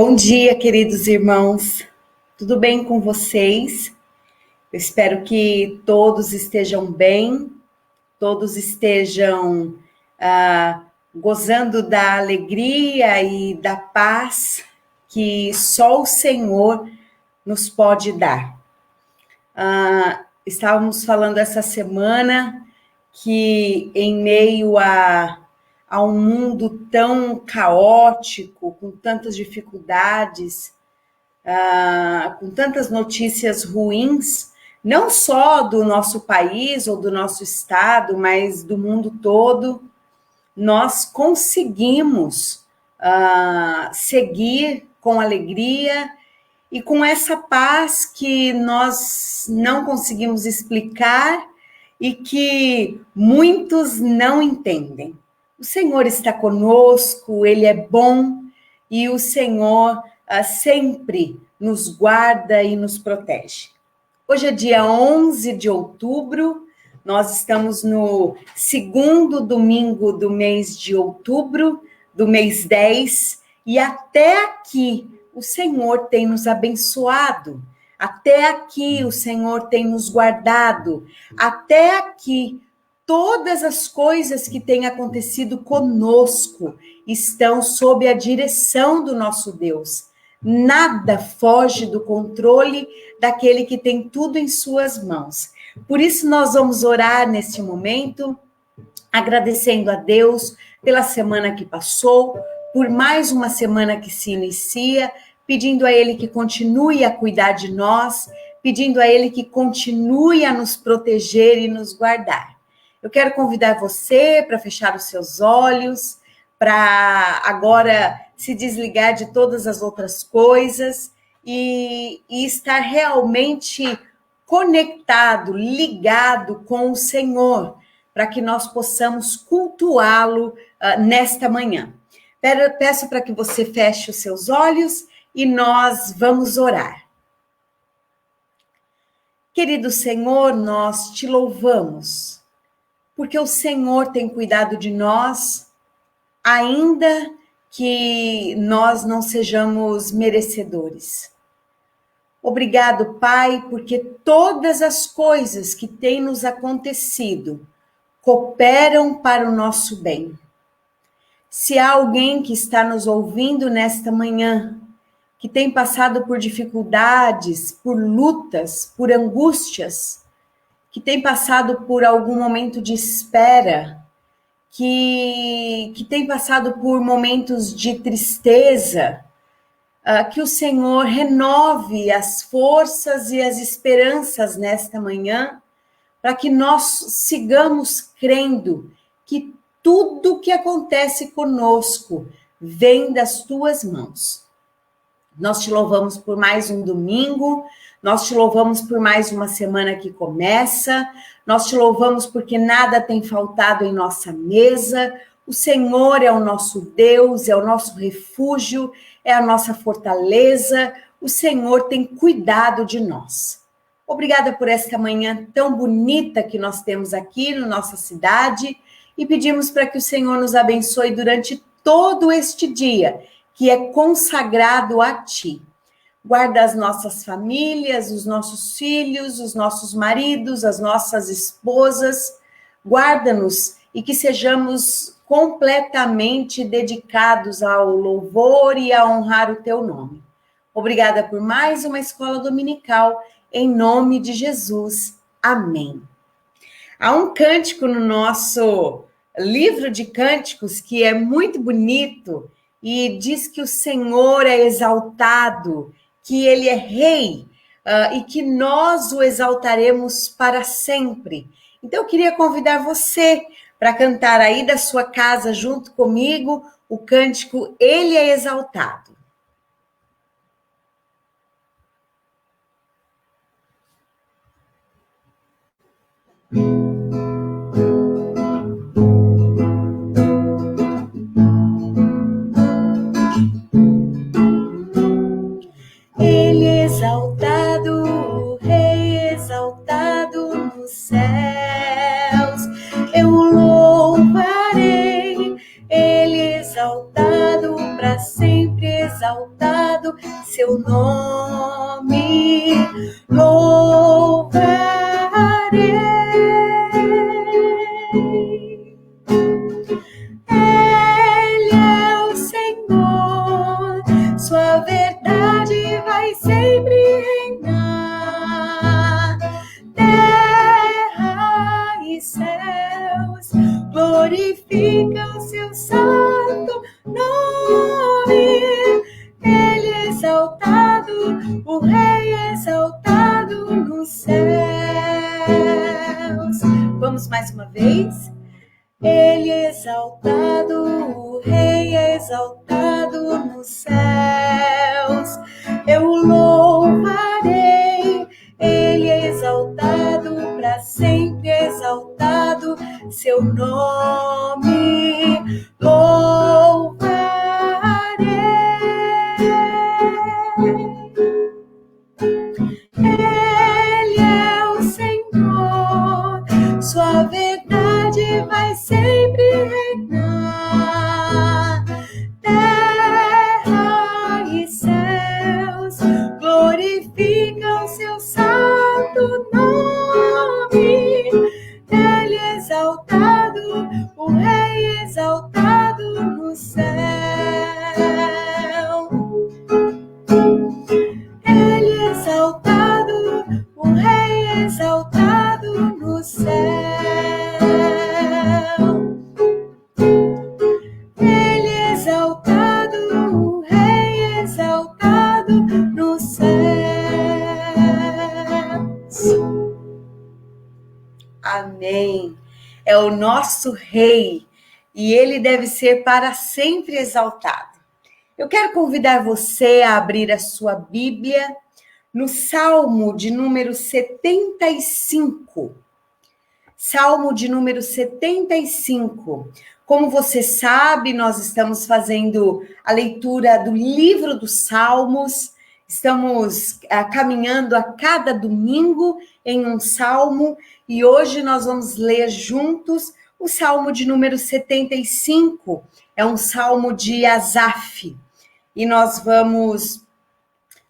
Bom dia, queridos irmãos. Tudo bem com vocês? Eu espero que todos estejam bem, todos estejam gozando da alegria e da paz que só o Senhor nos pode dar. Estávamos falando essa semana que em meio a um mundo tão caótico, com tantas dificuldades, com tantas notícias ruins, não só do nosso país ou do nosso estado, mas do mundo todo, nós conseguimos seguir com alegria e com essa paz que nós não conseguimos explicar e que muitos não entendem. O Senhor está conosco, Ele é bom e o Senhor sempre nos guarda e nos protege. Hoje é dia 11 de outubro, nós estamos no segundo domingo do mês de outubro, do mês 10, e até aqui o Senhor tem nos abençoado, até aqui o Senhor tem nos guardado, até aqui todas as coisas que têm acontecido conosco estão sob a direção do nosso Deus. Nada foge do controle daquele que tem tudo em suas mãos. Por isso nós vamos orar neste momento, agradecendo a Deus pela semana que passou, por mais uma semana que se inicia, pedindo a Ele que continue a cuidar de nós, pedindo a Ele que continue a nos proteger e nos guardar. Eu quero convidar você para fechar os seus olhos, para agora se desligar de todas as outras coisas e estar realmente conectado, ligado com o Senhor, para que nós possamos cultuá-lo nesta manhã. Peço para que você feche os seus olhos e nós vamos orar. Querido Senhor, nós te louvamos, porque o Senhor tem cuidado de nós, ainda que nós não sejamos merecedores. Obrigado, Pai, porque todas as coisas que têm nos acontecido cooperam para o nosso bem. Se há alguém que está nos ouvindo nesta manhã, que tem passado por dificuldades, por lutas, por angústias, que tem passado por algum momento de espera, que tem passado por momentos de tristeza, que o Senhor renove as forças e as esperanças nesta manhã, para que nós sigamos crendo que tudo que acontece conosco vem das tuas mãos. Nós te louvamos por mais um domingo, nós te louvamos por mais uma semana que começa, nós te louvamos porque nada tem faltado em nossa mesa, o Senhor é o nosso Deus, é o nosso refúgio, é a nossa fortaleza, o Senhor tem cuidado de nós. Obrigada por esta manhã tão bonita que nós temos aqui na nossa cidade e pedimos para que o Senhor nos abençoe durante todo este dia, que é consagrado a Ti. Guarda as nossas famílias, os nossos filhos, os nossos maridos, as nossas esposas. Guarda-nos e que sejamos completamente dedicados ao louvor e a honrar o Teu nome. Obrigada por mais uma escola dominical, em nome de Jesus. Amém. Há um cântico no nosso livro de cânticos que é muito bonito, e diz que o Senhor é exaltado, que Ele é Rei, e que nós o exaltaremos para sempre. Então, eu queria convidar você para cantar aí da sua casa, junto comigo, o cântico Ele é Exaltado. Ele é exaltado, o Rei exaltado nos céus. Eu o louvarei, Ele exaltado, para sempre exaltado exaltado seu nome louvarei. Ele é o Senhor, sua verdade vai sempre reinar. Terra e céus glorificam seu santo nome. Ele é exaltado, o Rei exaltado nos céus. Vamos mais uma vez? Ele é exaltado, o Rei é exaltado nos céus. Eu o louvarei, ele é exaltado, para sempre exaltado, seu nome louvarei. Ele é o Senhor, sua verdade vai sempre reinar. Terra e céus glorificam seu santo nome. Ele é exaltado, o Rei exaltado no céu. Ele é exaltado, o Rei exaltado no céu. Ele é exaltado, o Rei exaltado nos céus. Amém. É o nosso Rei e ele deve ser para sempre exaltado. Eu quero convidar você a abrir a sua Bíblia no Salmo de número 75. Salmo de número 75. Como você sabe, nós estamos fazendo a leitura do livro dos Salmos. Estamos caminhando a cada domingo em um salmo e hoje nós vamos ler juntos o Salmo de número 75. É um salmo de Asaf. E nós vamos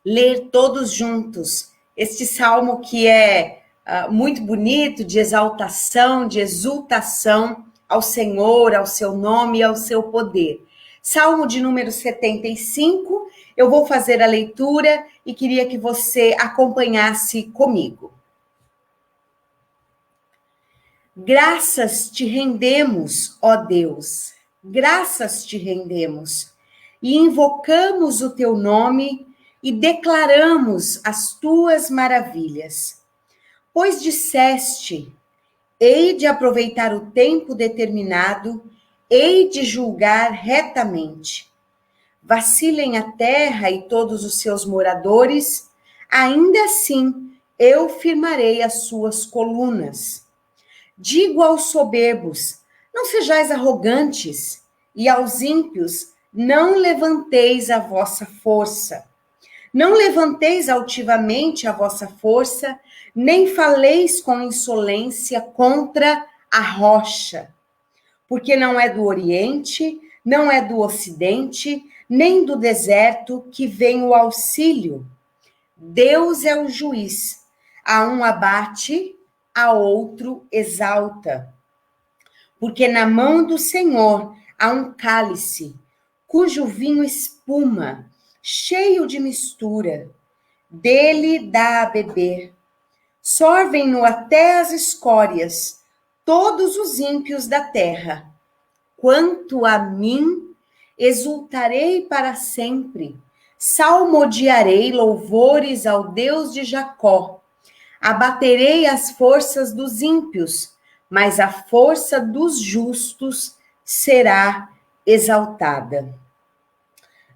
ler todos juntos este salmo que é muito bonito, de exaltação, de exultação ao Senhor, ao seu nome e ao seu poder. Salmo de número 75, eu vou fazer a leitura e queria que você acompanhasse comigo. Graças te rendemos, ó Deus, graças te rendemos, e invocamos o teu nome e declaramos as tuas maravilhas. Pois disseste, hei de aproveitar o tempo determinado, hei de julgar retamente. Vacilem a terra e todos os seus moradores, ainda assim eu firmarei as suas colunas. Digo aos soberbos, não sejais arrogantes, e aos ímpios, não levanteis a vossa força. Não levanteis altivamente a vossa força, nem faleis com insolência contra a rocha. Porque não é do Oriente, não é do Ocidente, nem do deserto que vem o auxílio. Deus é o juiz. A um abate, a outro exalta. Porque na mão do Senhor há um cálice, cujo vinho espuma, cheio de mistura. Dele dá a beber. Sorvem-no até as escórias, todos os ímpios da terra. Quanto a mim, exultarei para sempre, salmodiarei louvores ao Deus de Jacó. Abaterei as forças dos ímpios, mas a força dos justos será exaltada.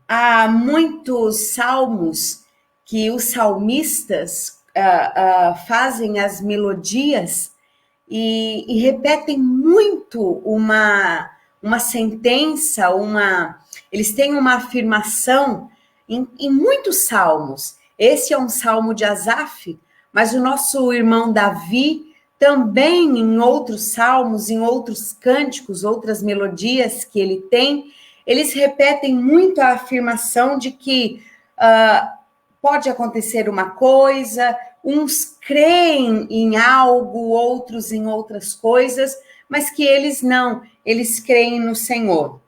Há muitos salmos que os salmistas fazem as melodias e repetem muito uma sentença, eles têm uma afirmação em muitos salmos. Esse é um salmo de Asaf, mas o nosso irmão Davi também em outros salmos, em outros cânticos, outras melodias que ele tem, eles repetem muito a afirmação de que pode acontecer uma coisa, uns creem em algo, outros em outras coisas, mas que eles não, eles creem no Senhor.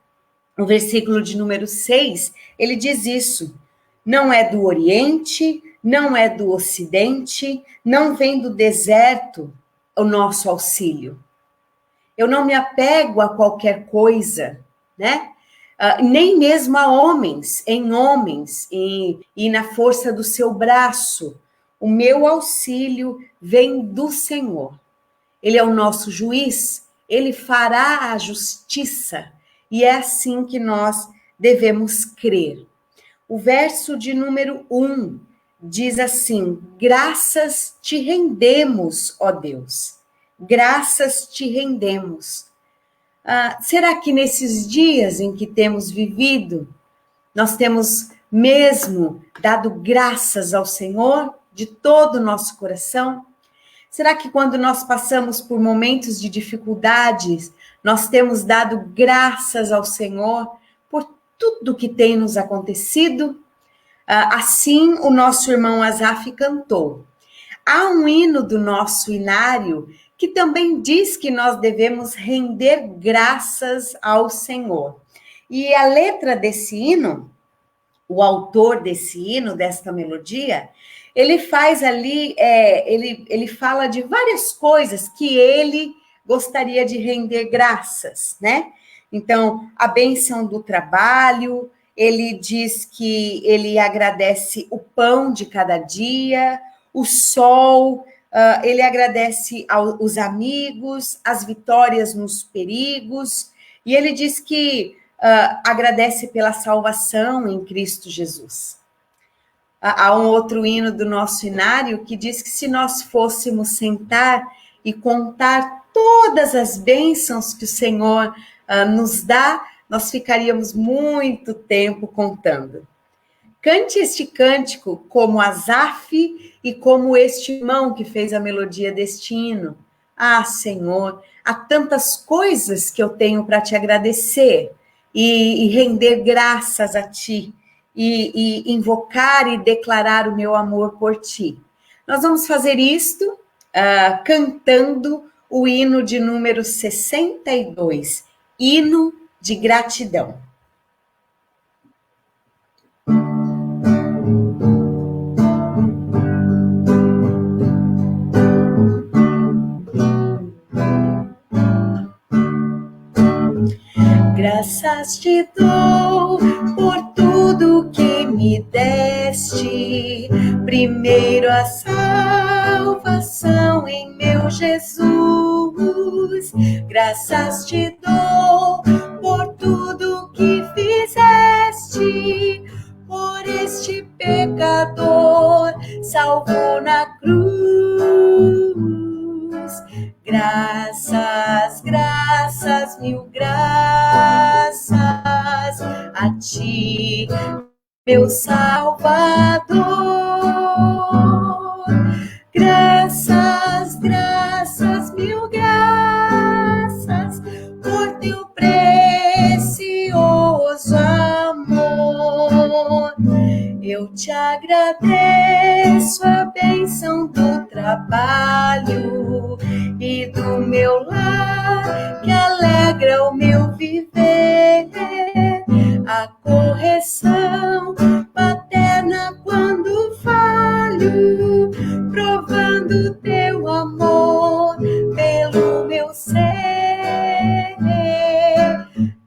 No versículo de número 6, ele diz isso: não é do Oriente, não é do Ocidente, não vem do deserto o nosso auxílio. Eu não me apego a qualquer coisa, né? Nem mesmo a homens, e na força do seu braço. O meu auxílio vem do Senhor. Ele é o nosso juiz, ele fará a justiça, e é assim que nós devemos crer. O verso de número 1 diz assim: graças te rendemos, ó Deus, graças te rendemos. Será que nesses dias em que temos vivido, nós temos mesmo dado graças ao Senhor de todo o nosso coração? Será que quando nós passamos por momentos de dificuldades, nós temos dado graças ao Senhor por tudo que tem nos acontecido? Assim o nosso irmão Asaf cantou. Há um hino do nosso inário que também diz que nós devemos render graças ao Senhor. E a letra desse hino, o autor desse hino, desta melodia, ele faz ali, ele fala de várias coisas que ele gostaria de render graças, né? Então, a bênção do trabalho, ele diz que ele agradece o pão de cada dia, o sol, ele agradece aos amigos, as vitórias nos perigos, e ele diz que agradece pela salvação em Cristo Jesus. Há um outro hino do nosso inário que diz que se nós fôssemos sentar e contar todas as bênçãos que o Senhor nos dá, nós ficaríamos muito tempo contando. Cante este cântico como Asaf e como este irmão que fez a melodia deste hino. Senhor, há tantas coisas que eu tenho para te agradecer e render graças a ti e invocar e declarar o meu amor por ti. Nós vamos fazer isto cantando o hino de número 62, hino de gratidão. Graças te dou por tudo que me deste, primeiro a salvação em meu Jesus. Graças te dou por tudo que fizeste, por este pecador salvo na cruz. Graças, graças, mil graças a ti, meu Salvador. Graças, graças, mil graças por teu precioso amor. Eu te agradeço a bênção do trabalho e do meu lar, que alegra o meu viver, a correção paterna quando falho, provando teu amor pelo meu ser.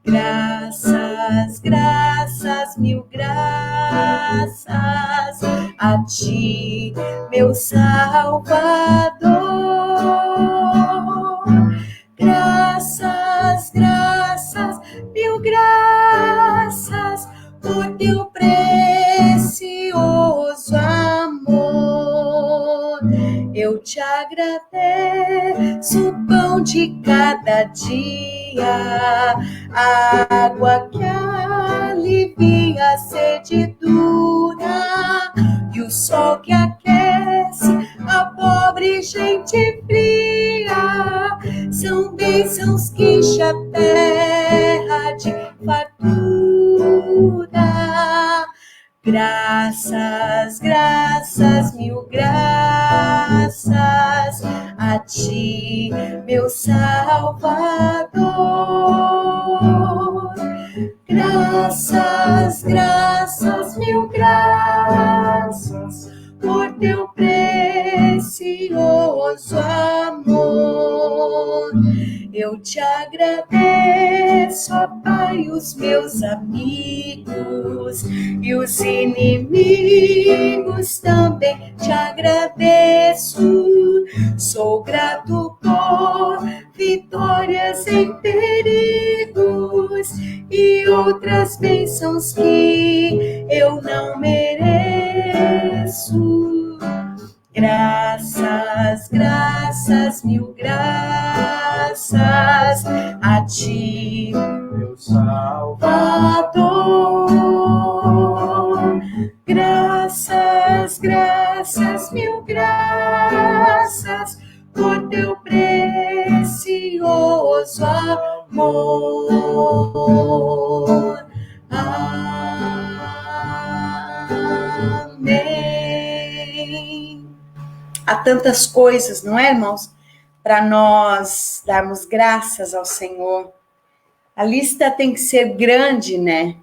Graças, graças, mil graças a ti, meu Salvador. Graças, graças, mil graças por teu precioso amor. Eu te agradeço o pão de cada dia, a água que alivia a sede dura e o sol que aquece a pobre gente fria. São bênçãos que enche a terra de fartura. Graças, graças, mil graças a ti, meu Salvador. Graças, graças, mil graças por teu precioso amor. Eu te agradeço, ó Pai, os meus amigos e os inimigos também te agradeço. Sou grato por vitórias em perigos e outras bênçãos que eu não mereço. Graças, graças, mil graças a ti, meu Salvador. Graças, graças, mil graças por teu precioso amor. Amém. Há tantas coisas, não é, irmãos, para nós darmos graças ao Senhor. A lista tem que ser grande, né?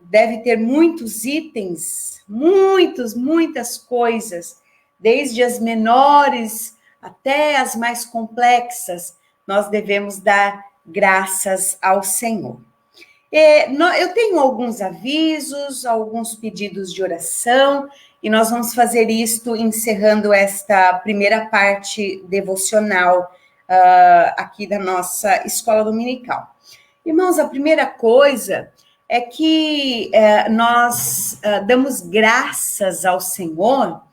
Deve ter muitos itens, muitas coisas, desde as menores até as mais complexas, nós devemos dar graças ao Senhor. Eu tenho alguns avisos, alguns pedidos de oração, e nós vamos fazer isto encerrando esta primeira parte devocional aqui da nossa escola dominical. Irmãos, a primeira coisa é que nós damos graças ao Senhor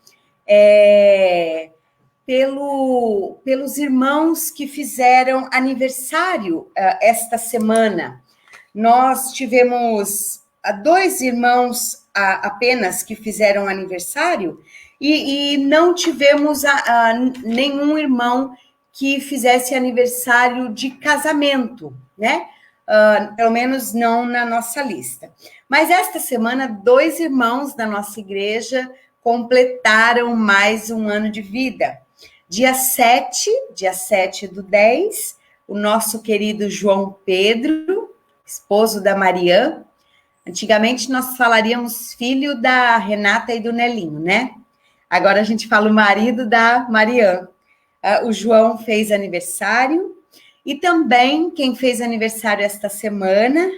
pelos irmãos que fizeram aniversário esta semana. Nós tivemos 2 irmãos apenas que fizeram aniversário e não tivemos nenhum irmão que fizesse aniversário de casamento, né? Pelo menos não na nossa lista. Mas esta semana, 2 irmãos da nossa igreja completaram mais um ano de vida. Dia 7/10, o nosso querido João Pedro, esposo da Marian. Antigamente nós falaríamos filho da Renata e do Nelinho, né? Agora a gente fala o marido da Marian. O João fez aniversário. E também quem fez aniversário esta semana,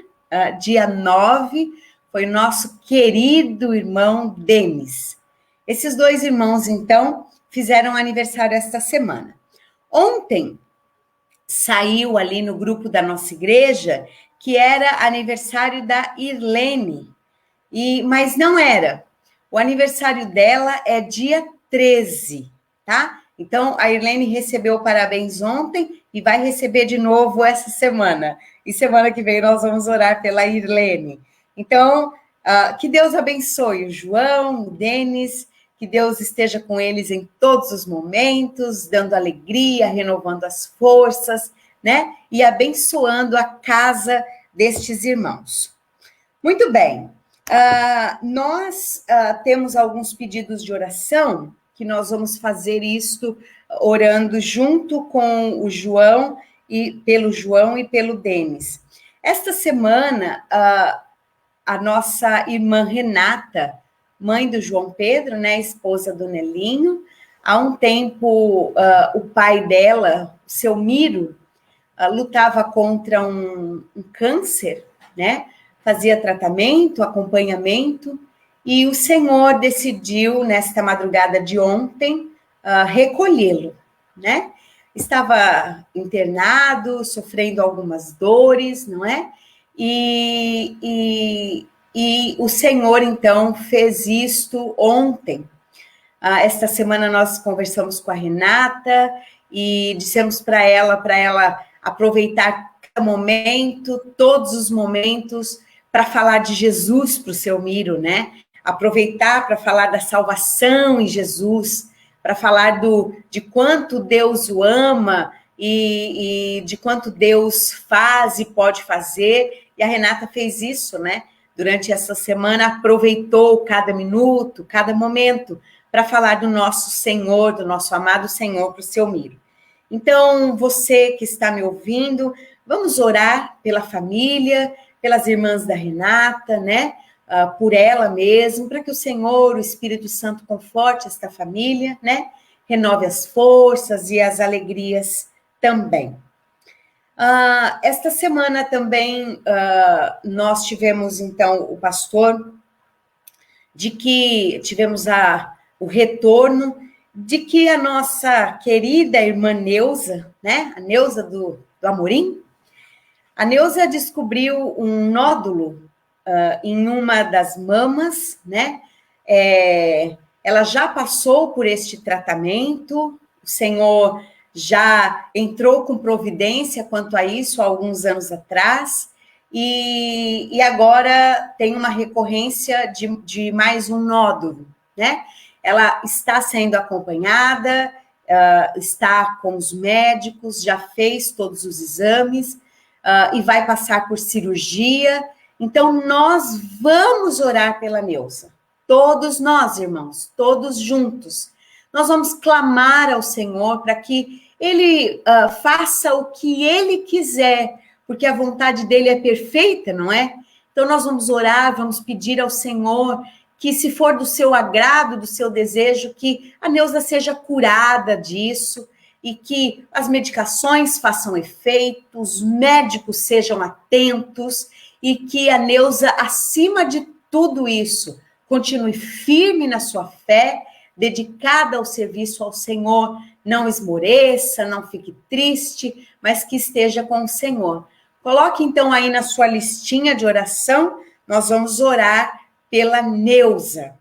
dia 9, foi o nosso querido irmão Denis. Esses 2 irmãos, então, fizeram aniversário esta semana. Ontem saiu ali no grupo da nossa igreja que era aniversário da Irlene, mas não era. O aniversário dela é dia 13, tá? Então, a Irlene recebeu parabéns ontem e vai receber de novo essa semana. E semana que vem nós vamos orar pela Irlene. Então, que Deus abençoe o João, o Denis, que Deus esteja com eles em todos os momentos, dando alegria, renovando as forças, né? E abençoando a casa destes irmãos. Muito bem. Nós temos alguns pedidos de oração, que nós vamos fazer isto orando junto com o João, e pelo Denis. Esta semana, a nossa irmã Renata, mãe do João Pedro, né, esposa do Nelinho, há um tempo o pai dela, seu Miro, lutava contra um câncer, né? Fazia tratamento, acompanhamento, e o Senhor decidiu, nesta madrugada de ontem, recolhê-lo, né? Estava internado, sofrendo algumas dores, não é? E o Senhor, então, fez isto ontem. Esta semana nós conversamos com a Renata e dissemos para ela aproveitar cada momento, todos os momentos, para falar de Jesus para o seu Miro, né? Aproveitar para falar da salvação em Jesus, para falar de quanto Deus o ama e de quanto Deus faz e pode fazer. E a Renata fez isso, né? durante essa semana, aproveitou cada minuto, cada momento, para falar do nosso Senhor, do nosso amado Senhor para o seu Miro. Então, você que está me ouvindo, vamos orar pela família, pelas irmãs da Renata, né? Por ela mesma, para que o Senhor, o Espírito Santo, conforte esta família, né? Renove as forças e as alegrias também. Esta semana também nós tivemos, então, o pastor, de que tivemos o retorno de que a nossa querida irmã Neuza, né? A Neuza do Amorim, a Neuza descobriu um nódulo em uma das mamas, né? Ela já passou por este tratamento, o Senhor já entrou com providência quanto a isso há alguns anos atrás, e agora tem uma recorrência de mais um nódulo, né? Ela está sendo acompanhada, está com os médicos, já fez todos os exames, e vai passar por cirurgia. Então, nós vamos orar pela Neuza. Todos nós, irmãos, todos juntos. Nós vamos clamar ao Senhor para que Ele faça o que Ele quiser, porque a vontade dEle é perfeita, não é? Então, nós vamos orar, vamos pedir ao Senhor que, se for do seu agrado, do seu desejo, que a Neuza seja curada disso, e que as medicações façam efeito, os médicos sejam atentos, e que a Neuza, acima de tudo isso, continue firme na sua fé, dedicada ao serviço ao Senhor, não esmoreça, não fique triste, mas que esteja com o Senhor. Coloque então aí na sua listinha de oração, nós vamos orar pela Neuza.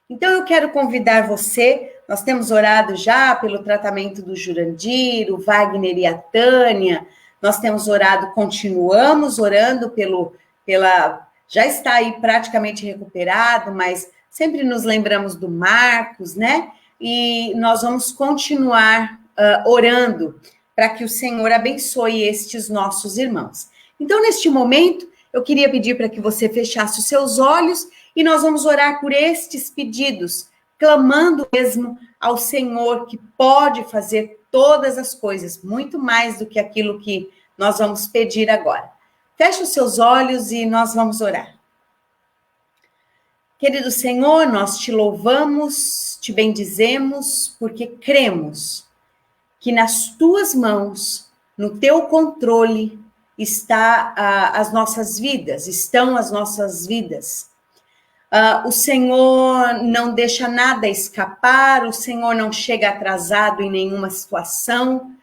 Então eu quero convidar você, nós temos orado já pelo tratamento do Jurandir, o Wagner e a Tânia, nós temos orado, continuamos orando já está aí praticamente recuperado, mas sempre nos lembramos do Marcos, né? E nós vamos continuar orando para que o Senhor abençoe estes nossos irmãos. Então, neste momento, eu queria pedir para que você fechasse os seus olhos e nós vamos orar por estes pedidos, clamando mesmo ao Senhor que pode fazer todas as coisas, muito mais do que aquilo que nós vamos pedir agora. Feche os seus olhos e nós vamos orar. Querido Senhor, nós te louvamos, te bendizemos, porque cremos que nas tuas mãos, no teu controle, estão as nossas vidas. O Senhor não deixa nada escapar, o Senhor não chega atrasado em nenhuma situação.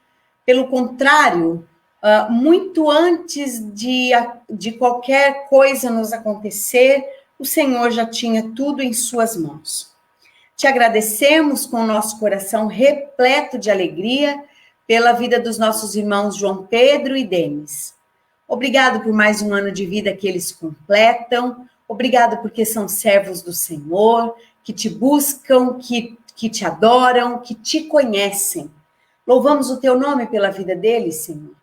Pelo contrário, muito antes de qualquer coisa nos acontecer, o Senhor já tinha tudo em suas mãos. Te agradecemos com o nosso coração repleto de alegria pela vida dos nossos irmãos João Pedro e Denis. Obrigado por mais um ano de vida que eles completam. Obrigado porque são servos do Senhor, que te buscam, que te adoram, que te conhecem. Louvamos o teu nome pela vida deles, Senhor.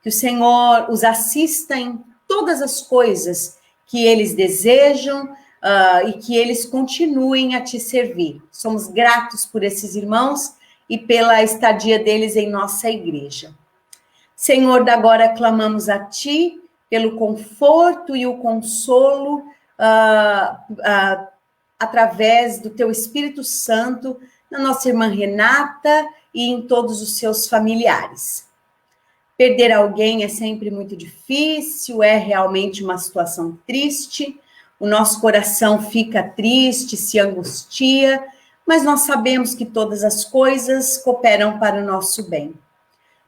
Que o Senhor os assista em todas as coisas que eles desejam e que eles continuem a te servir. Somos gratos por esses irmãos e pela estadia deles em nossa igreja. Senhor, agora clamamos a ti pelo conforto e o consolo através do teu Espírito Santo na nossa irmã Renata e em todos os seus familiares. Perder alguém é sempre muito difícil, é realmente uma situação triste, o nosso coração fica triste, se angustia, mas nós sabemos que todas as coisas cooperam para o nosso bem.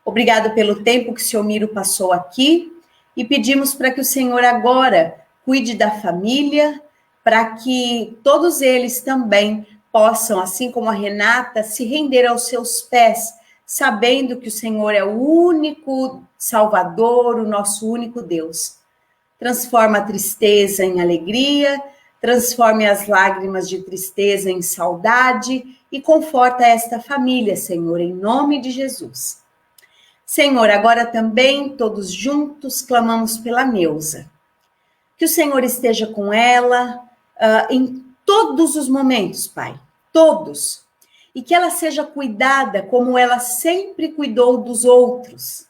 Obrigado pelo tempo que o Sr. Miro passou aqui e pedimos para que o Senhor agora cuide da família, para que todos eles também possam, assim como a Renata, se render aos seus pés, sabendo que o Senhor é o único Salvador, o nosso único Deus. Transforma a tristeza em alegria, transforme as lágrimas de tristeza em saudade e conforta esta família, Senhor, em nome de Jesus. Senhor, agora também, todos juntos, clamamos pela Neuza. Que o Senhor esteja com ela em todos os momentos, Pai, todos. E que ela seja cuidada como ela sempre cuidou dos outros.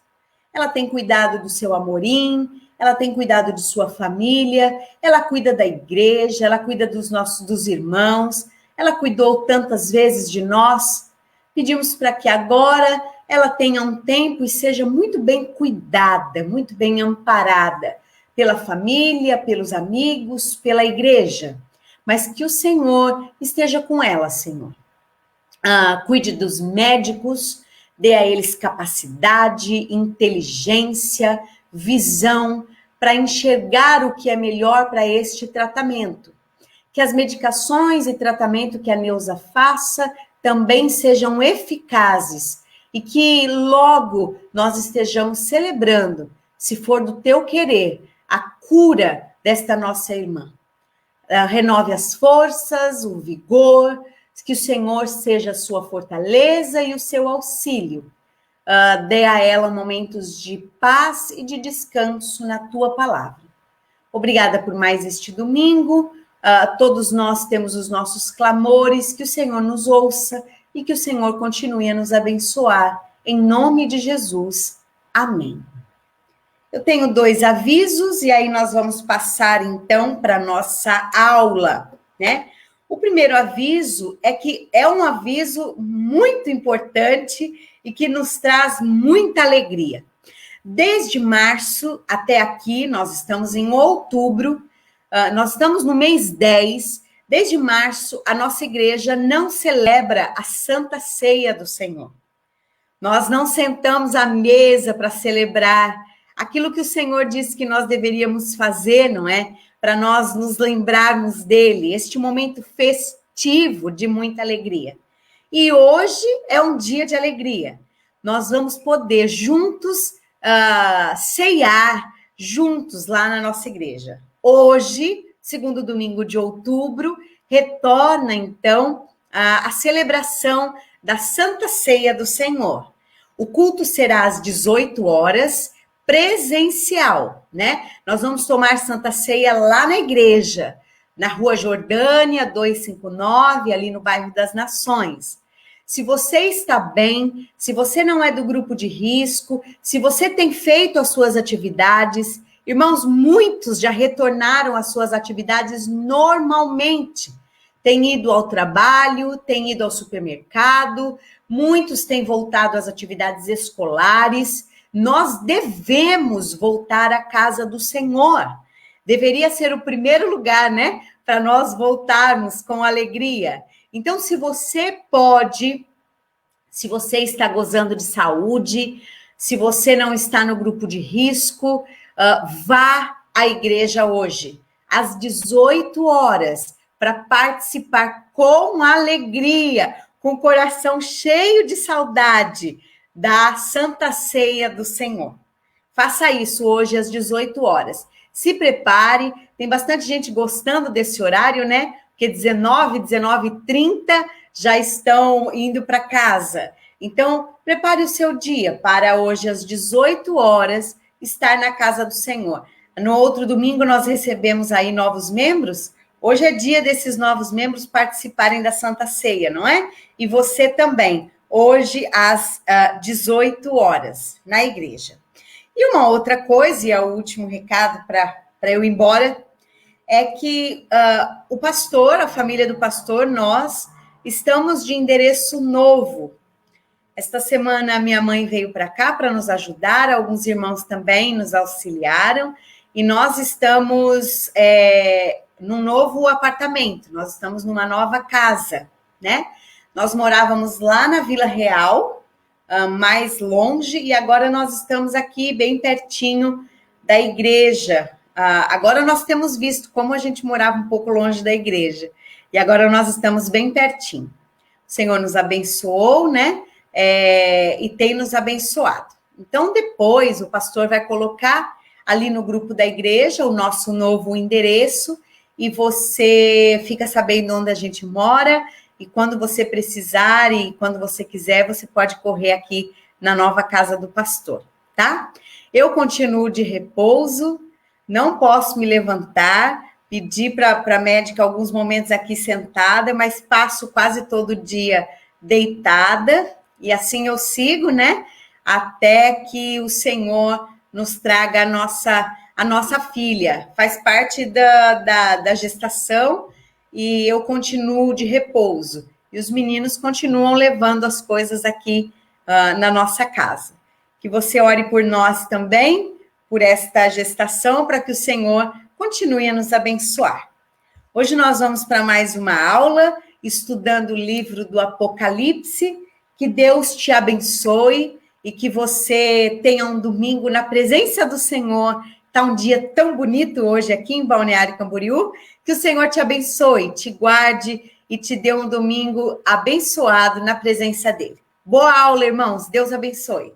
Ela tem cuidado do seu amorim, ela tem cuidado de sua família, ela cuida da igreja, ela cuida dos irmãos, ela cuidou tantas vezes de nós. Pedimos para que agora ela tenha um tempo e seja muito bem cuidada, muito bem amparada pela família, pelos amigos, pela igreja. Mas que o Senhor esteja com ela, Senhor. Cuide dos médicos, dê a eles capacidade, inteligência, visão para enxergar o que é melhor para este tratamento. Que as medicações e tratamento que a Neuza faça também sejam eficazes e que logo nós estejamos celebrando, se for do teu querer, a cura desta nossa irmã. Renove as forças, o vigor, que o Senhor seja a sua fortaleza e o seu auxílio. Dê a ela momentos de paz e de descanso na tua palavra. Obrigada por mais este domingo. Todos nós temos os nossos clamores, que o Senhor nos ouça e que o Senhor continue a nos abençoar. Em nome de Jesus. Amém. Eu tenho 2 avisos e aí nós vamos passar então para a nossa aula, né? O primeiro aviso é que é um aviso muito importante e que nos traz muita alegria. Desde março até aqui, nós estamos em outubro, nós estamos no mês 10. Desde março, a nossa igreja não celebra a Santa Ceia do Senhor. Nós não sentamos à mesa para celebrar aquilo que o Senhor disse que nós deveríamos fazer, não é? Para nós nos lembrarmos dele, este momento festivo de muita alegria. E hoje é um dia de alegria. Nós vamos poder juntos ceiar, juntos lá na nossa igreja. Hoje, segundo domingo de outubro, retorna então a celebração da Santa Ceia do Senhor. O culto será às 18 horas, presencial, né? Nós vamos tomar Santa Ceia lá na igreja, na Rua Jordânia, 259, ali no bairro das Nações. Se você está bem, se você não é do grupo de risco, se você tem feito as suas atividades, irmãos, muitos já retornaram às suas atividades normalmente. Têm ido ao trabalho, têm ido ao supermercado, muitos têm voltado às atividades escolares. Nós devemos voltar à casa do Senhor. Deveria ser o primeiro lugar, né? Para nós voltarmos com alegria. Então, se você pode, se você está gozando de saúde, se você não está no grupo de risco, vá à igreja hoje, às 18 horas, para participar com alegria, com o coração cheio de saudade da Santa Ceia do Senhor. Faça isso hoje às 18 horas. Se prepare, tem bastante gente gostando desse horário, né? Porque 19h30 já estão indo para casa. Então, prepare o seu dia para hoje às 18 horas estar na casa do Senhor. No outro domingo nós recebemos aí novos membros. Hoje é dia desses novos membros participarem da Santa Ceia, não é? E você também, hoje às 18 horas, na igreja. E uma outra coisa, e é o último recado para eu ir embora, é que o pastor, a família do pastor, nós estamos de endereço novo. Esta semana, minha mãe veio para cá para nos ajudar, alguns irmãos também nos auxiliaram, e nós estamos num novo apartamento, nós estamos numa nova casa, né? Nós morávamos lá na Vila Real, mais longe, e agora nós estamos aqui bem pertinho da igreja. Agora nós temos visto como a gente morava um pouco longe da igreja, e agora nós estamos bem pertinho. O Senhor nos abençoou, né? E tem nos abençoado. Então, depois, o pastor vai colocar ali no grupo da igreja o nosso novo endereço, e você fica sabendo onde a gente mora, e quando você precisar e quando você quiser, você pode correr aqui na nova casa do pastor, tá? Eu continuo de repouso, não posso me levantar, pedi para a médica alguns momentos aqui sentada, mas passo quase todo dia deitada, e assim eu sigo, né? Até que o Senhor nos traga a nossa filha. Faz parte da gestação e eu continuo de repouso. E os meninos continuam levando as coisas aqui na nossa casa. Que você ore por nós também, por esta gestação, para que o Senhor continue a nos abençoar. Hoje nós vamos para mais uma aula, estudando o livro do Apocalipse. Que Deus te abençoe e que você tenha um domingo na presença do Senhor. Está um dia tão bonito hoje aqui em Balneário Camboriú. Que o Senhor te abençoe, te guarde e te dê um domingo abençoado na presença dele. Boa aula, irmãos. Deus abençoe.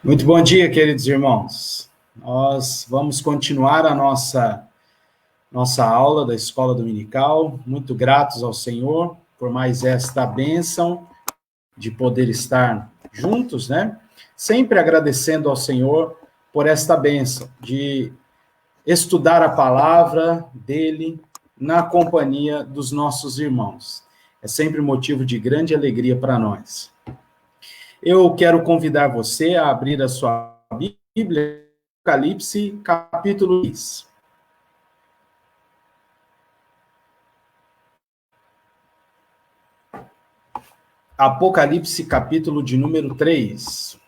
Muito bom dia, queridos irmãos. Nós vamos continuar a nossa aula da Escola Dominical. Muito gratos ao Senhor por mais esta bênção de poder estar juntos, né? Sempre agradecendo ao Senhor por esta bênção de estudar a palavra dele na companhia dos nossos irmãos. É sempre motivo de grande alegria para nós. Eu quero convidar você a abrir a sua Bíblia, Apocalipse, capítulo 3. Apocalipse, capítulo de número 3.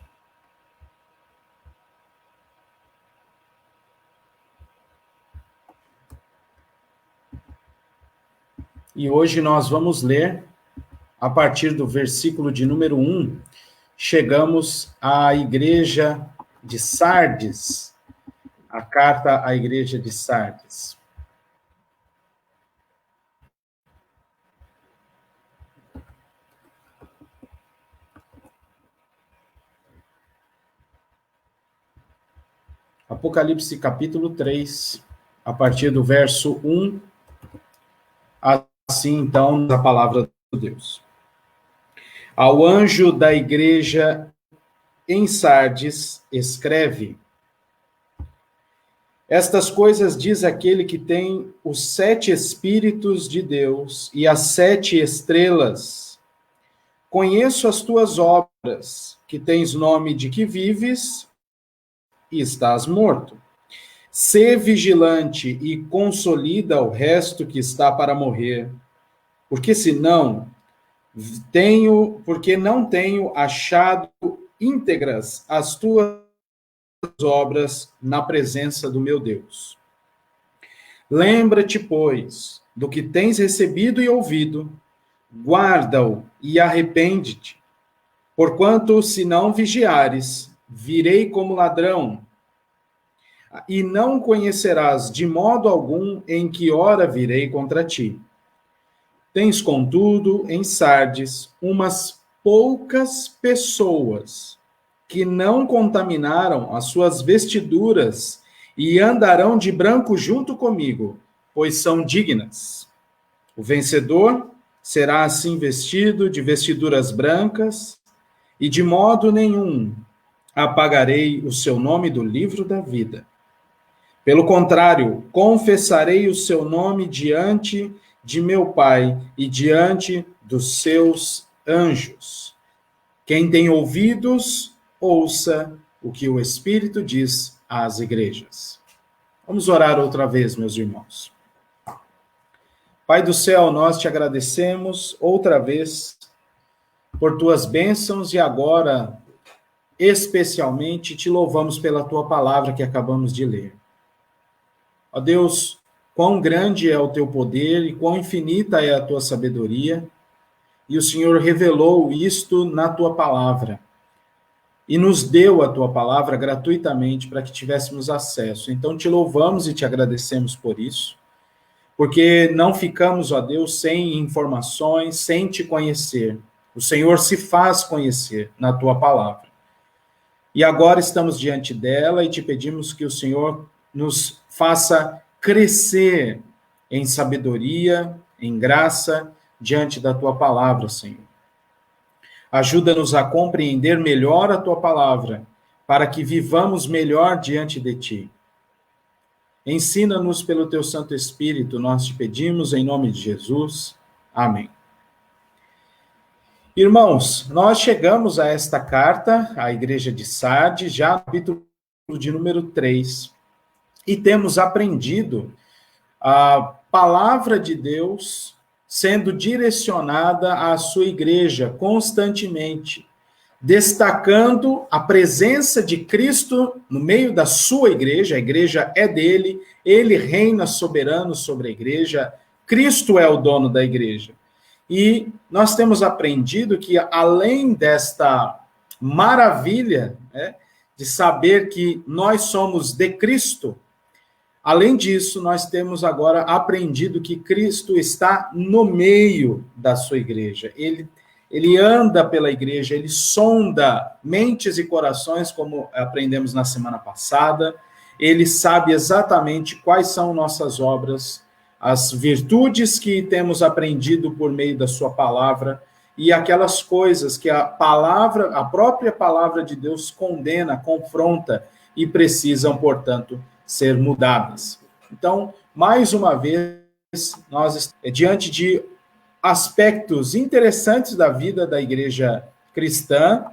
E hoje nós vamos ler, a partir do versículo de número 1, chegamos à igreja de Sardes, a carta à igreja de Sardes. Apocalipse capítulo 3, a partir do verso 1, assim então, a palavra de Deus. Ao anjo da igreja em Sardes, escreve: Estas coisas diz aquele que tem os 7 Espíritos de Deus e as 7 estrelas. Conheço as tuas obras, que tens nome de que vives e estás morto. Sê vigilante e consolida o resto que está para morrer, porque não tenho achado íntegras as tuas obras na presença do meu Deus. Lembra-te, pois, do que tens recebido e ouvido, guarda-o e arrepende-te. Porquanto, se não vigiares, virei como ladrão, e não conhecerás de modo algum em que hora virei contra ti. Tens, contudo, em Sardes, umas poucas pessoas que não contaminaram as suas vestiduras e andarão de branco junto comigo, pois são dignas. O vencedor será assim vestido de vestiduras brancas, e de modo nenhum apagarei o seu nome do livro da vida. Pelo contrário, confessarei o seu nome diante de meu Pai e diante dos seus anjos. Quem tem ouvidos, ouça o que o Espírito diz às igrejas. Vamos orar outra vez, meus irmãos. Pai do céu, nós te agradecemos outra vez por tuas bênçãos e agora, especialmente, te louvamos pela tua palavra que acabamos de ler. Ó Deus, quão grande é o teu poder e quão infinita é a tua sabedoria, e o Senhor revelou isto na tua palavra, e nos deu a tua palavra gratuitamente para que tivéssemos acesso. Então te louvamos e te agradecemos por isso, porque não ficamos, ó Deus, sem informações, sem te conhecer. O Senhor se faz conhecer na tua palavra. E agora estamos diante dela e te pedimos que o Senhor nos faça crescer em sabedoria, em graça, diante da tua palavra, Senhor. Ajuda-nos a compreender melhor a tua palavra, para que vivamos melhor diante de ti. Ensina-nos pelo teu Santo Espírito, nós te pedimos em nome de Jesus. Amém. Irmãos, nós chegamos a esta carta à igreja de Sardes, já no capítulo de número 3, e temos aprendido a palavra de Deus sendo direcionada à sua igreja constantemente, destacando a presença de Cristo no meio da sua igreja. A igreja é dele, ele reina soberano sobre a igreja, Cristo é o dono da igreja. E nós temos aprendido que, além desta maravilha, né, de saber que nós somos de Cristo, além disso, nós temos agora aprendido que Cristo está no meio da sua igreja. Ele anda pela igreja, ele sonda mentes e corações, como aprendemos na semana passada. Ele sabe exatamente quais são nossas obras, as virtudes que temos aprendido por meio da sua palavra e aquelas coisas que a própria palavra de Deus condena, confronta e precisam, portanto, ser mudadas. Então, mais uma vez, nós diante de aspectos interessantes da vida da igreja cristã,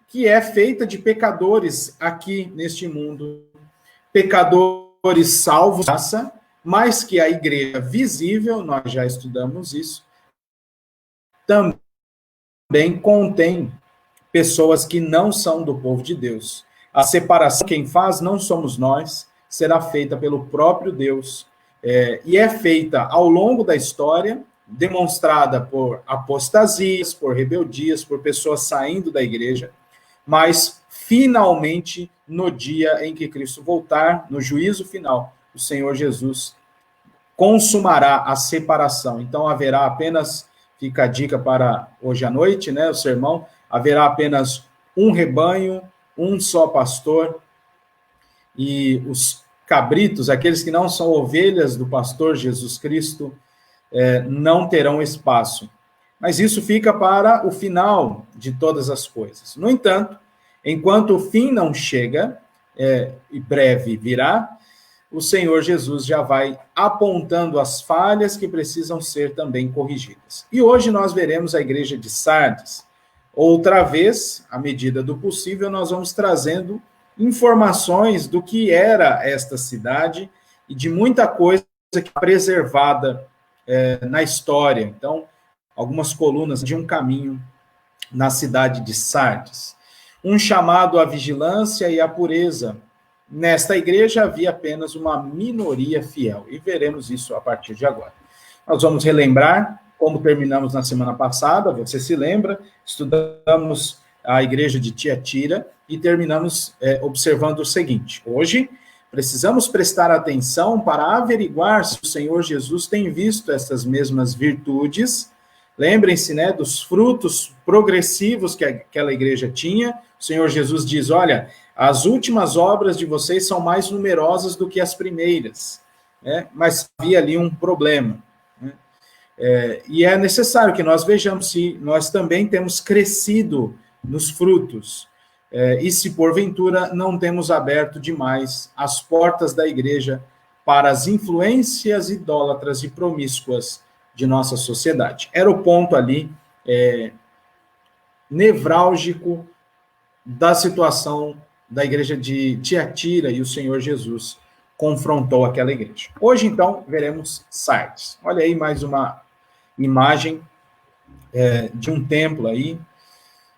que é feita de pecadores aqui neste mundo, pecadores salvos, mas que a igreja visível, nós já estudamos isso, também contém pessoas que não são do povo de Deus. A separação, quem faz, não somos nós, será feita pelo próprio Deus, e é feita ao longo da história, demonstrada por apostasias, por rebeldias, por pessoas saindo da igreja, mas, finalmente, no dia em que Cristo voltar, no juízo final, o Senhor Jesus consumará a separação. Então, haverá apenas, fica a dica para hoje à noite, né, o sermão, haverá apenas um rebanho, um só pastor, e os cabritos, aqueles que não são ovelhas do pastor Jesus Cristo, não terão espaço. Mas isso fica para o final de todas as coisas. No entanto, enquanto o fim não chega, e breve virá, o Senhor Jesus já vai apontando as falhas que precisam ser também corrigidas. E hoje nós veremos a igreja de Sardes. Outra vez, à medida do possível, nós vamos trazendo informações do que era esta cidade e de muita coisa que é preservada na história. Então, algumas colunas de um caminho na cidade de Sardes. Um chamado à vigilância e à pureza. Nesta igreja havia apenas uma minoria fiel, e veremos isso a partir de agora. Nós vamos relembrar como terminamos na semana passada, você se lembra, estudamos a igreja de Tiatira e terminamos observando o seguinte: hoje precisamos prestar atenção para averiguar se o Senhor Jesus tem visto essas mesmas virtudes. Lembrem-se, né, dos frutos progressivos que aquela igreja tinha. O Senhor Jesus diz: olha, as últimas obras de vocês são mais numerosas do que as primeiras, né? Mas havia ali um problema, né? E é necessário que nós vejamos se nós também temos crescido nos frutos, e se porventura não temos aberto demais as portas da igreja para as influências idólatras e promíscuas de nossa sociedade. Era o ponto ali nevrálgico da situação da igreja de Tiatira, e o Senhor Jesus confrontou aquela igreja. Hoje, então, veremos Sardes. Olha aí mais uma imagem de um templo aí,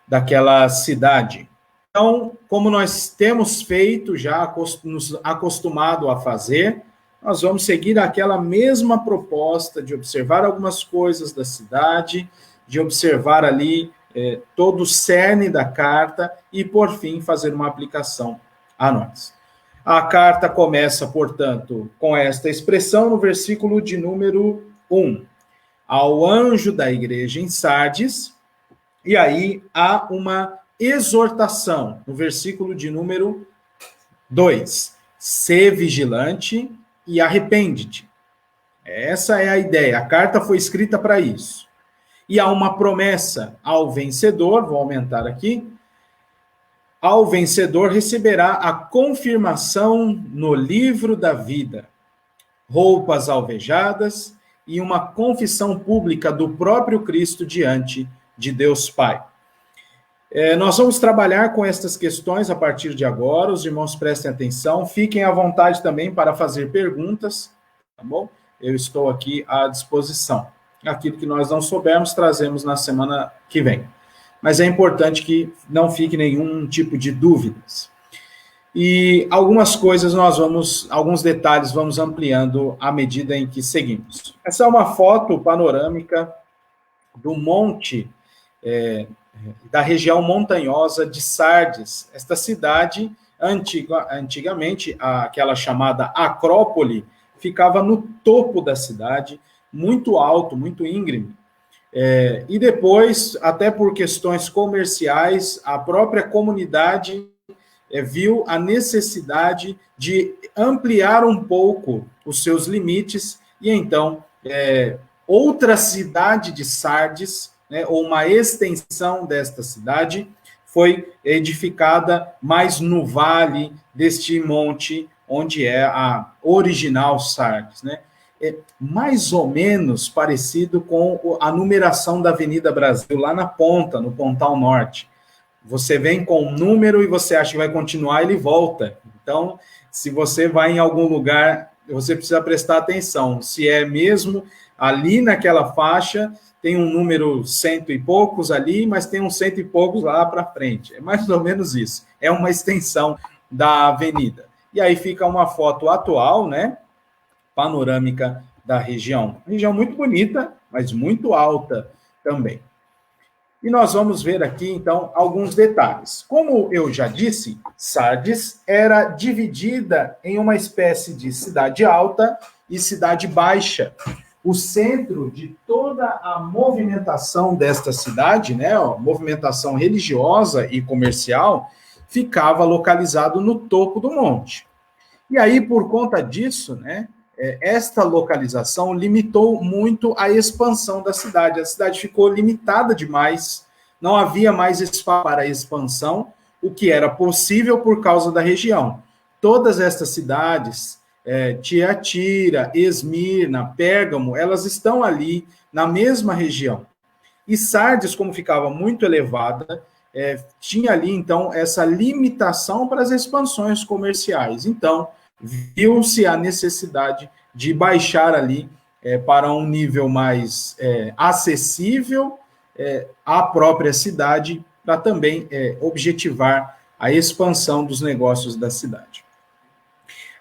daquela cidade. Então, como nós temos feito já, nos acostumado a fazer, nós vamos seguir aquela mesma proposta de observar algumas coisas da cidade, de observar ali todo o cerne da carta e, por fim, fazer uma aplicação a nós. A carta começa, portanto, com esta expressão no versículo de número 1. Ao anjo da igreja em Sardes, e aí há uma exortação no versículo de número 2. Sê vigilante e arrepende-te. Essa é a ideia. A carta foi escrita para isso. E há uma promessa ao vencedor, vou aumentar aqui. Ao vencedor receberá a confirmação no livro da vida, roupas alvejadas e uma confissão pública do próprio Cristo diante de Deus Pai. Nós vamos trabalhar com estas questões a partir de agora, os irmãos prestem atenção, fiquem à vontade também para fazer perguntas, tá bom? Eu estou aqui à disposição. Aquilo que nós não soubermos, trazemos na semana que vem. Mas é importante que não fique nenhum tipo de dúvidas. E algumas coisas alguns detalhes vamos ampliando à medida em que seguimos. Essa é uma foto panorâmica do monte, da região montanhosa de Sardes. Esta cidade, antigamente, aquela chamada Acrópole, ficava no topo da cidade, muito alto, muito íngreme. E depois, até por questões comerciais, a própria comunidade viu a necessidade de ampliar um pouco os seus limites, e então outra cidade de Sardes, ou uma extensão desta cidade, foi edificada mais no vale deste monte, onde é a original Sardes, É mais ou menos parecido com a numeração da Avenida Brasil, lá na ponta, no Pontal Norte. Você vem com um número e você acha que vai continuar, ele volta. Então, se você vai em algum lugar, você precisa prestar atenção. Se é mesmo ali naquela faixa, tem um número 100 e poucos ali, mas tem uns 100 e poucos lá para frente. É mais ou menos isso. É uma extensão da avenida. E aí fica uma foto atual, panorâmica da região. Região muito bonita, mas muito alta também. E nós vamos ver aqui, então, alguns detalhes. Como eu já disse, Sardes era dividida em uma espécie de cidade alta e cidade baixa. O centro de toda a movimentação desta cidade, movimentação religiosa e comercial, ficava localizado no topo do monte. E aí, por conta disso, esta localização limitou muito a expansão da cidade. A cidade ficou limitada demais, não havia mais espaço para expansão, o que era possível por causa da região. Todas estas cidades, Tiatira, Esmirna, Pérgamo, elas estão ali na mesma região. E Sardes, como ficava muito elevada, tinha ali, então, essa limitação para as expansões comerciais. Então, viu-se a necessidade de baixar ali para um nível mais acessível à própria cidade, para também objetivar a expansão dos negócios da cidade.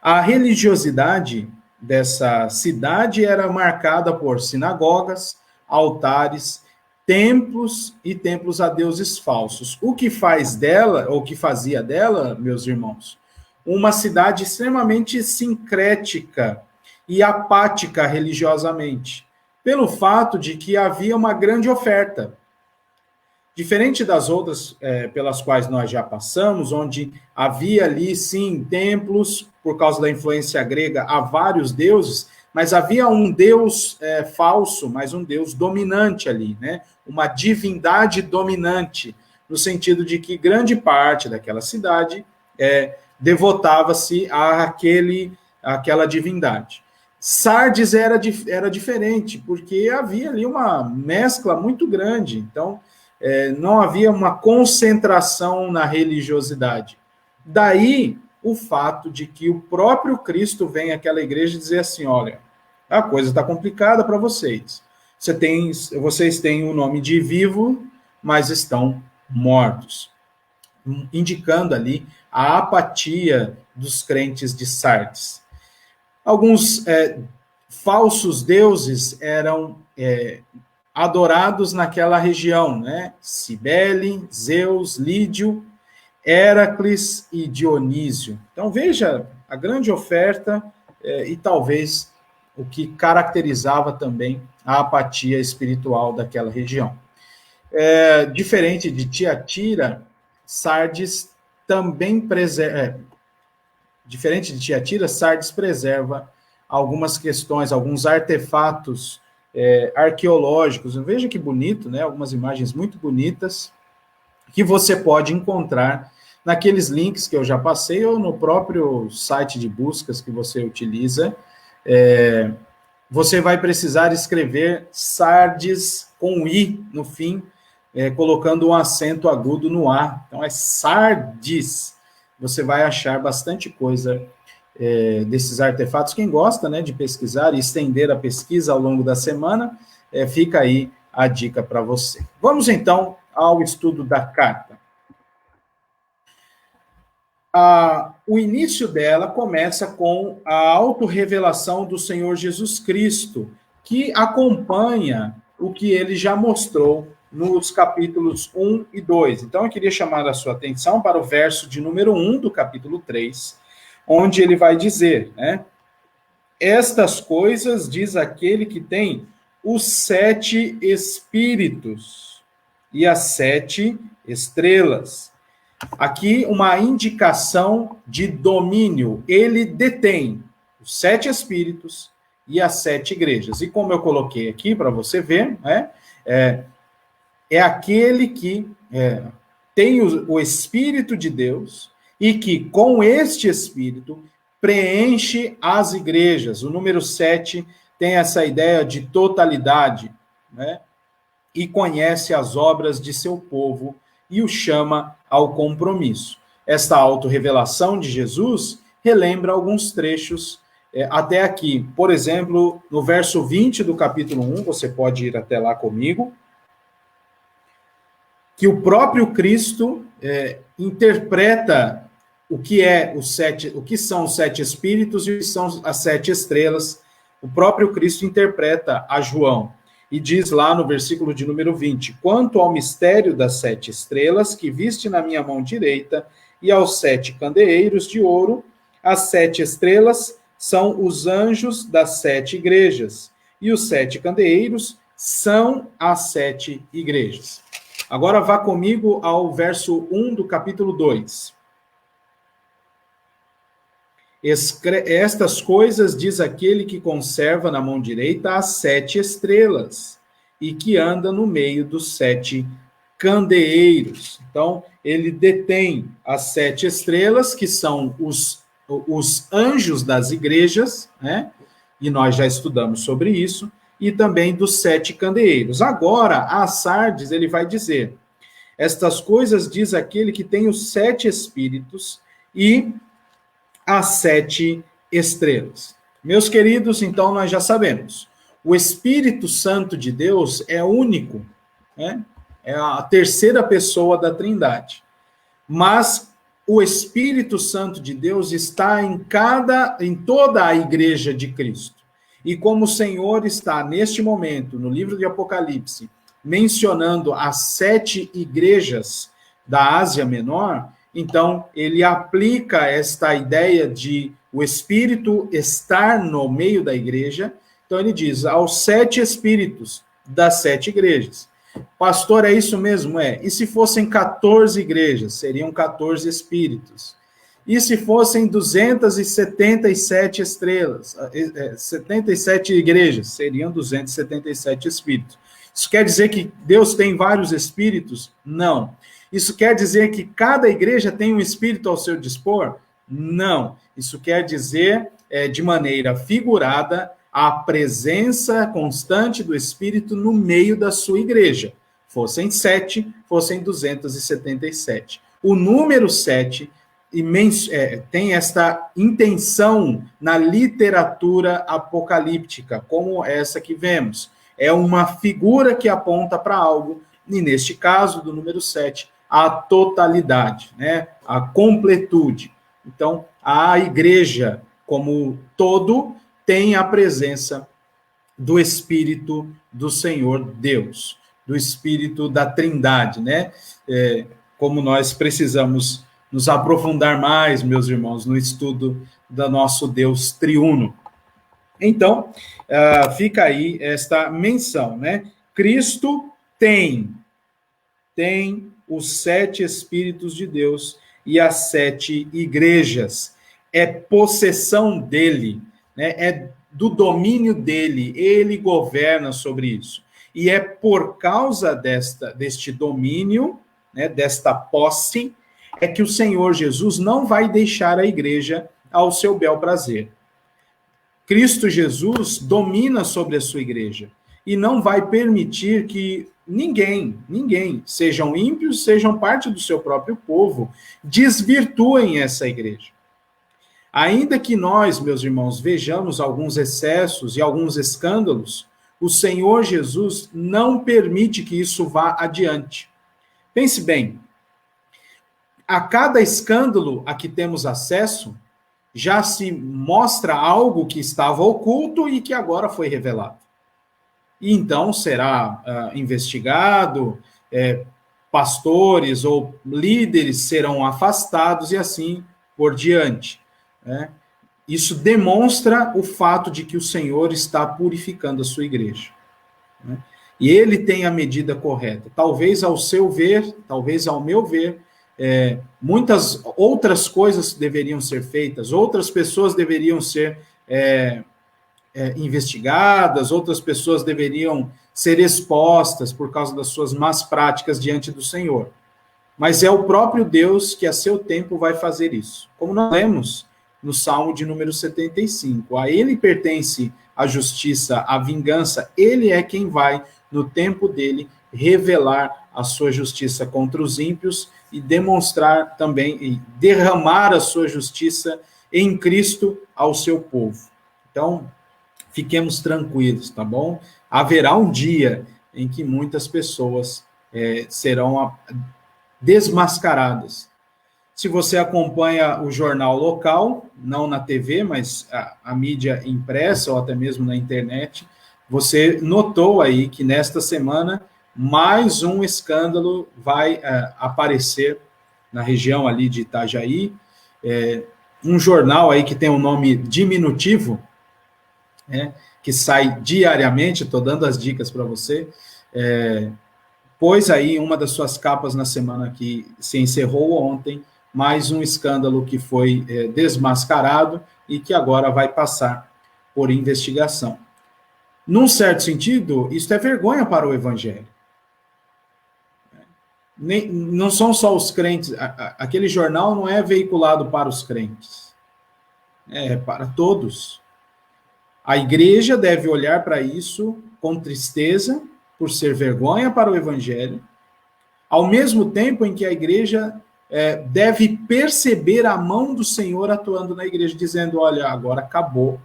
A religiosidade dessa cidade era marcada por sinagogas, altares, templos e templos a deuses falsos. O que fazia dela, meus irmãos, uma cidade extremamente sincrética e apática religiosamente, pelo fato de que havia uma grande oferta. Diferente das outras pelas quais nós já passamos, onde havia ali, sim, templos, por causa da influência grega, a vários deuses, mas havia um Deus falso, mas um Deus dominante ali, né? Uma divindade dominante, no sentido de que grande parte daquela cidade devotava-se àquela divindade. Sardes era diferente, porque havia ali uma mescla muito grande, então não havia uma concentração na religiosidade. Daí o fato de que o próprio Cristo vem àquela igreja e dizer assim, olha, a coisa está complicada para vocês. Vocês têm o nome de vivo, mas estão mortos. Indicando ali a apatia dos crentes de Sardes. Alguns falsos deuses eram adorados naquela região, né? Cibele, Zeus, Lídio, Héracles e Dionísio. Então veja a grande oferta e talvez o que caracterizava também a apatia espiritual daquela região. Diferente de Tiatira, Sardes também diferente de Tiatira, Sardes preserva algumas questões, alguns artefatos arqueológicos. Veja que bonito, né? Algumas imagens muito bonitas que você pode encontrar naqueles links que eu já passei ou no próprio site de buscas que você utiliza. Você vai precisar escrever Sardes com I no fim, colocando um acento agudo no A. Então, é Sardes. Você vai achar bastante coisa desses artefatos. Quem gosta, né, de pesquisar e estender a pesquisa ao longo da semana, fica aí a dica para você. Vamos, então, ao estudo da carta. O início dela começa com a autorrevelação do Senhor Jesus Cristo, que acompanha o que ele já mostrou nos capítulos 1 e 2. Então, eu queria chamar a sua atenção para o verso de número 1 do capítulo 3, onde ele vai dizer, né? Estas coisas diz aquele que tem os 7 espíritos e as 7 estrelas. Aqui uma indicação de domínio. Ele detém os 7 espíritos e as 7 igrejas. E como eu coloquei aqui para você ver, né, é aquele que tem o Espírito de Deus e que com este Espírito preenche as igrejas. O número 7 tem essa ideia de totalidade, né, e conhece as obras de seu povo e o chama ao compromisso. Esta autorrevelação de Jesus relembra alguns trechos até aqui. Por exemplo, no verso 20 do capítulo 1, você pode ir até lá comigo, que o próprio Cristo interpreta o que são os 7 espíritos e o que são as 7 estrelas. O próprio Cristo interpreta a João. E diz lá no versículo de número 20, quanto ao mistério das 7 estrelas que viste na minha mão direita e aos 7 candeeiros de ouro, as 7 estrelas são os anjos das 7 igrejas, e os 7 candeeiros são as 7 igrejas. Agora vá comigo ao verso 1 do capítulo 2. Estas coisas diz aquele que conserva na mão direita as 7 estrelas e que anda no meio dos 7 candeeiros. Então, ele detém as 7 estrelas, que são os anjos das igrejas, né? E nós já estudamos sobre isso, e também dos 7 candeeiros. Agora, a Sardes, ele vai dizer, estas coisas diz aquele que tem os 7 espíritos e as 7 estrelas. Meus queridos, então nós já sabemos, o Espírito Santo de Deus é único, né? É a terceira pessoa da Trindade. Mas o Espírito Santo de Deus está em toda a igreja de Cristo. E como o Senhor está, neste momento, no livro de Apocalipse, mencionando as 7 igrejas da Ásia Menor, então, ele aplica esta ideia de o Espírito estar no meio da igreja. Então, ele diz, aos 7 espíritos das 7 igrejas. Pastor, é isso mesmo? E se fossem 14 igrejas? Seriam 14 espíritos. E se fossem 277 estrelas, 77 igrejas, seriam 277 espíritos. Isso quer dizer que Deus tem vários espíritos? Não. Isso quer dizer que cada igreja tem um espírito ao seu dispor? Não. Isso quer dizer, de maneira figurada, a presença constante do Espírito no meio da sua igreja. Fossem 7, fossem 277. O número 7 tem esta intenção na literatura apocalíptica, como essa que vemos. É uma figura que aponta para algo, e neste caso, do número 7, a totalidade, né? A completude. Então, a igreja como todo tem a presença do Espírito do Senhor Deus, do Espírito da Trindade, né? Como nós precisamos nos aprofundar mais, meus irmãos, no estudo do nosso Deus triuno. Então, fica aí esta menção, né? Cristo tem os 7 Espíritos de Deus e as 7 igrejas. É possessão dele, né? É do domínio dele, ele governa sobre isso. E é por causa deste domínio, né, desta posse, é que o Senhor Jesus não vai deixar a igreja ao seu bel prazer. Cristo Jesus domina sobre a sua igreja e não vai permitir que ninguém, sejam ímpios, sejam parte do seu próprio povo, desvirtuem essa igreja. Ainda que nós, meus irmãos, vejamos alguns excessos e alguns escândalos, o Senhor Jesus não permite que isso vá adiante. Pense bem, a cada escândalo a que temos acesso, já se mostra algo que estava oculto e que agora foi revelado. E então será investigado, pastores ou líderes serão afastados e assim por diante. Né? Isso demonstra o fato de que o Senhor está purificando a sua igreja. Né? E ele tem a medida correta. Talvez ao seu ver, talvez ao meu ver, muitas outras coisas deveriam ser feitas, outras pessoas deveriam ser investigadas, outras pessoas deveriam ser expostas por causa das suas más práticas diante do Senhor. Mas é o próprio Deus que a seu tempo vai fazer isso. Como nós lemos no Salmo de número 75, a ele pertence a justiça, a vingança, ele é quem vai, no tempo dele, revelar a sua justiça contra os ímpios e demonstrar também, e derramar a sua justiça em Cristo ao seu povo. Então, fiquemos tranquilos, tá bom? Haverá um dia em que muitas pessoas serão desmascaradas. Se você acompanha o jornal local, não na TV, mas a mídia impressa ou até mesmo na internet, você notou aí que nesta semana mais um escândalo vai aparecer na região ali de Itajaí, um jornal aí que tem um nome diminutivo, que sai diariamente, estou dando as dicas para você, pôs aí uma das suas capas na semana que se encerrou ontem, mais um escândalo que foi desmascarado e que agora vai passar por investigação. Num certo sentido, isso é vergonha para o Evangelho. Não são só os crentes, aquele jornal não é veiculado para os crentes, é para todos. A igreja deve olhar para isso com tristeza, por ser vergonha para o Evangelho, ao mesmo tempo em que a igreja deve perceber a mão do Senhor atuando na igreja, dizendo, olha, agora acabou,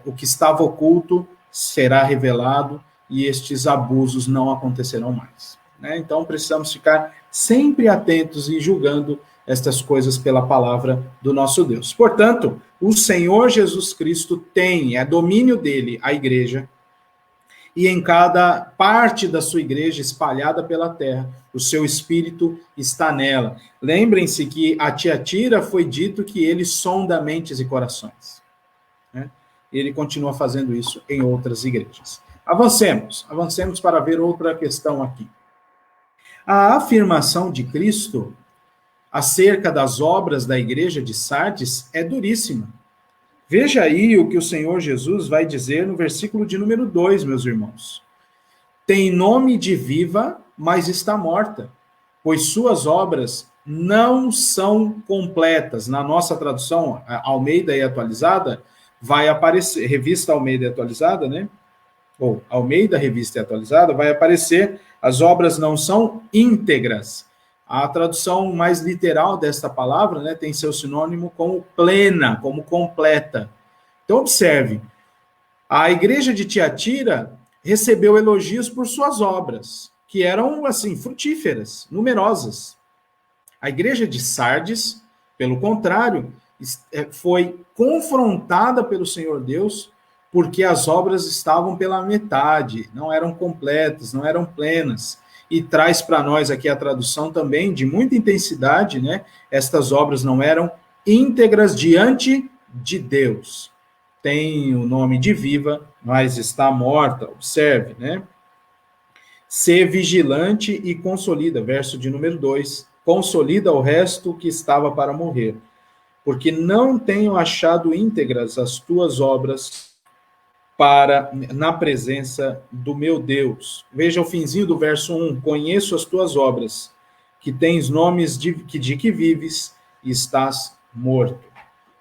o que estava oculto será revelado e estes abusos não acontecerão mais. Então, precisamos ficar sempre atentos e julgando estas coisas pela palavra do nosso Deus. Portanto, o Senhor Jesus Cristo tem, é domínio dele, a igreja, e em cada parte da sua igreja espalhada pela terra, o seu espírito está nela. Lembrem-se que a Tiatira foi dito que ele sonda mentes e corações. Ele continua fazendo isso em outras igrejas. Avancemos para ver outra questão aqui. A afirmação de Cristo acerca das obras da igreja de Sardes é duríssima. Veja aí o que o Senhor Jesus vai dizer no versículo de número 2, meus irmãos. Tem nome de viva, mas está morta, pois suas obras não são completas. Na nossa tradução, Almeida e Atualizada, vai aparecer, revista Almeida e Atualizada, né? Ou Almeida, revista e atualizada, vai aparecer, as obras não são íntegras. A tradução mais literal desta palavra, né, tem seu sinônimo como plena, como completa. Então, observe, a igreja de Tiatira recebeu elogios por suas obras, que eram, assim, frutíferas, numerosas. A igreja de Sardes, pelo contrário, foi confrontada pelo Senhor Deus porque as obras estavam pela metade, não eram completas, não eram plenas. E traz para nós aqui a tradução também de muita intensidade, né? Estas obras não eram íntegras diante de Deus. Tem o nome de viva, mas está morta, observe, né? Ser vigilante e consolida, verso de número 2. Consolida o resto que estava para morrer, porque não tenho achado íntegras as tuas obras na presença do meu Deus. Veja o finzinho do verso 1. Conheço as tuas obras, que tens nomes de que vives e estás morto.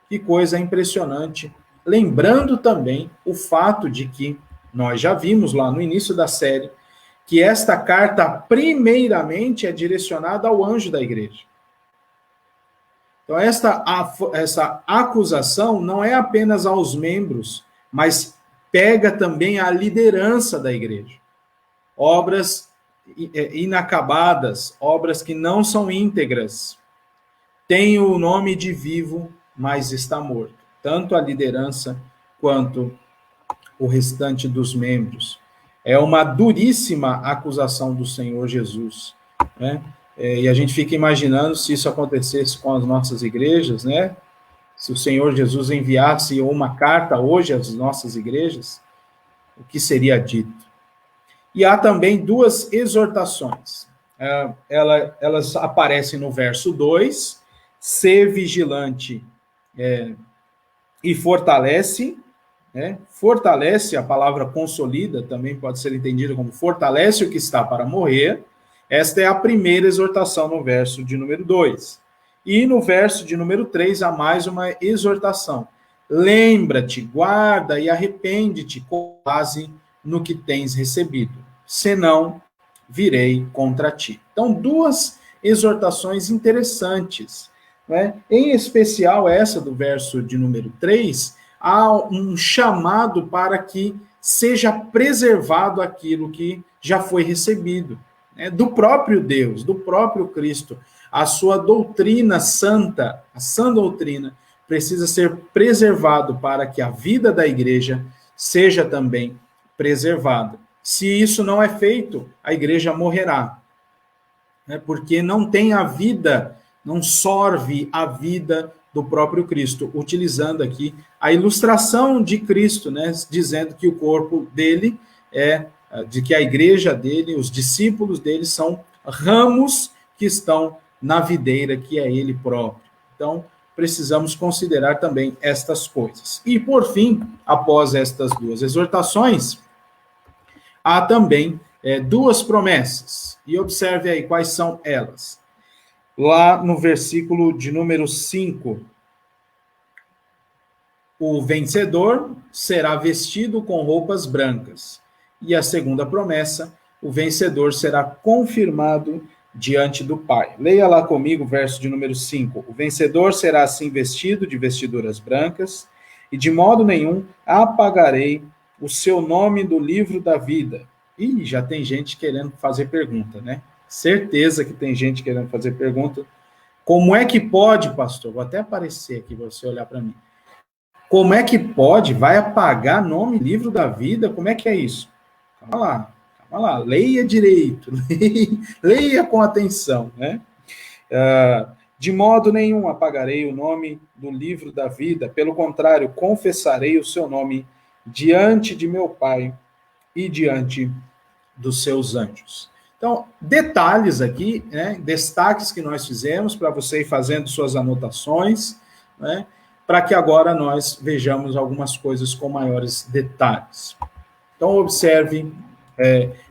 Que coisa impressionante. Lembrando também o fato de que nós já vimos lá no início da série que esta carta, primeiramente, é direcionada ao anjo da igreja. Então, essa acusação não é apenas aos membros, mas pega também a liderança da igreja. Obras inacabadas, obras que não são íntegras, têm o nome de vivo, mas está morto. Tanto a liderança quanto o restante dos membros. É uma duríssima acusação do Senhor Jesus, né? E a gente fica imaginando se isso acontecesse com as nossas igrejas, né? Se o Senhor Jesus enviasse uma carta hoje às nossas igrejas, o que seria dito? E há também duas exortações. Elas aparecem no verso 2, ser vigilante e fortalece, né? Fortalece, a palavra consolida também pode ser entendida como fortalece o que está para morrer. Esta é a primeira exortação no verso de número 2. E no verso de número 3 há mais uma exortação. Lembra-te, guarda e arrepende-te com base no que tens recebido, senão virei contra ti. Então, duas exortações interessantes, né? Em especial essa do verso de número 3, há um chamado para que seja preservado aquilo que já foi recebido, né? Do próprio Deus, do próprio Cristo. A sua doutrina santa, a sã doutrina, precisa ser preservado para que a vida da igreja seja também preservada. Se isso não é feito, a igreja morrerá, né? Porque não tem a vida, não sorve a vida do próprio Cristo, utilizando aqui a ilustração de Cristo, né? Dizendo que o corpo dele de que a igreja dele, os discípulos dele são ramos que estão na videira, que é ele próprio. Então, precisamos considerar também estas coisas. E, por fim, após estas duas exortações, há também duas promessas. E observe aí quais são elas. Lá no versículo de número 5, o vencedor será vestido com roupas brancas. E a segunda promessa, o vencedor será confirmado diante do Pai. Leia lá comigo o verso de número 5. O vencedor será assim vestido de vestiduras brancas, e de modo nenhum apagarei o seu nome do livro da vida. Ih, já tem gente querendo fazer pergunta, né? Certeza que tem gente querendo fazer pergunta. Como é que pode, pastor? Vou até aparecer aqui para você olhar para mim. Como é que pode? Vai apagar nome livro da vida? Como é que é isso? Calma lá, leia direito, leia com atenção, né? De modo nenhum apagarei o nome do livro da vida, pelo contrário, confessarei o seu nome diante de meu Pai e diante dos seus anjos. Então, detalhes aqui, né, destaques que nós fizemos para você ir fazendo suas anotações, né, para que agora nós vejamos algumas coisas com maiores detalhes. Então, observe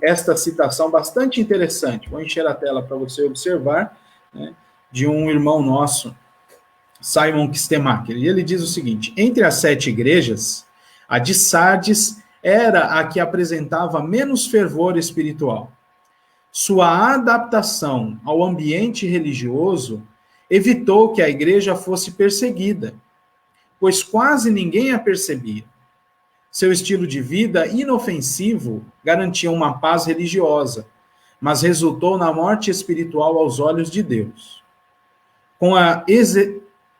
esta citação bastante interessante. Vou encher a tela para você observar, né, de um irmão nosso, Simon Kistemacher. E ele diz o seguinte: entre as 7 igrejas, a de Sardes era a que apresentava menos fervor espiritual. Sua adaptação ao ambiente religioso evitou que a igreja fosse perseguida, pois quase ninguém a percebia. Seu estilo de vida inofensivo garantia uma paz religiosa, mas resultou na morte espiritual aos olhos de Deus. Com a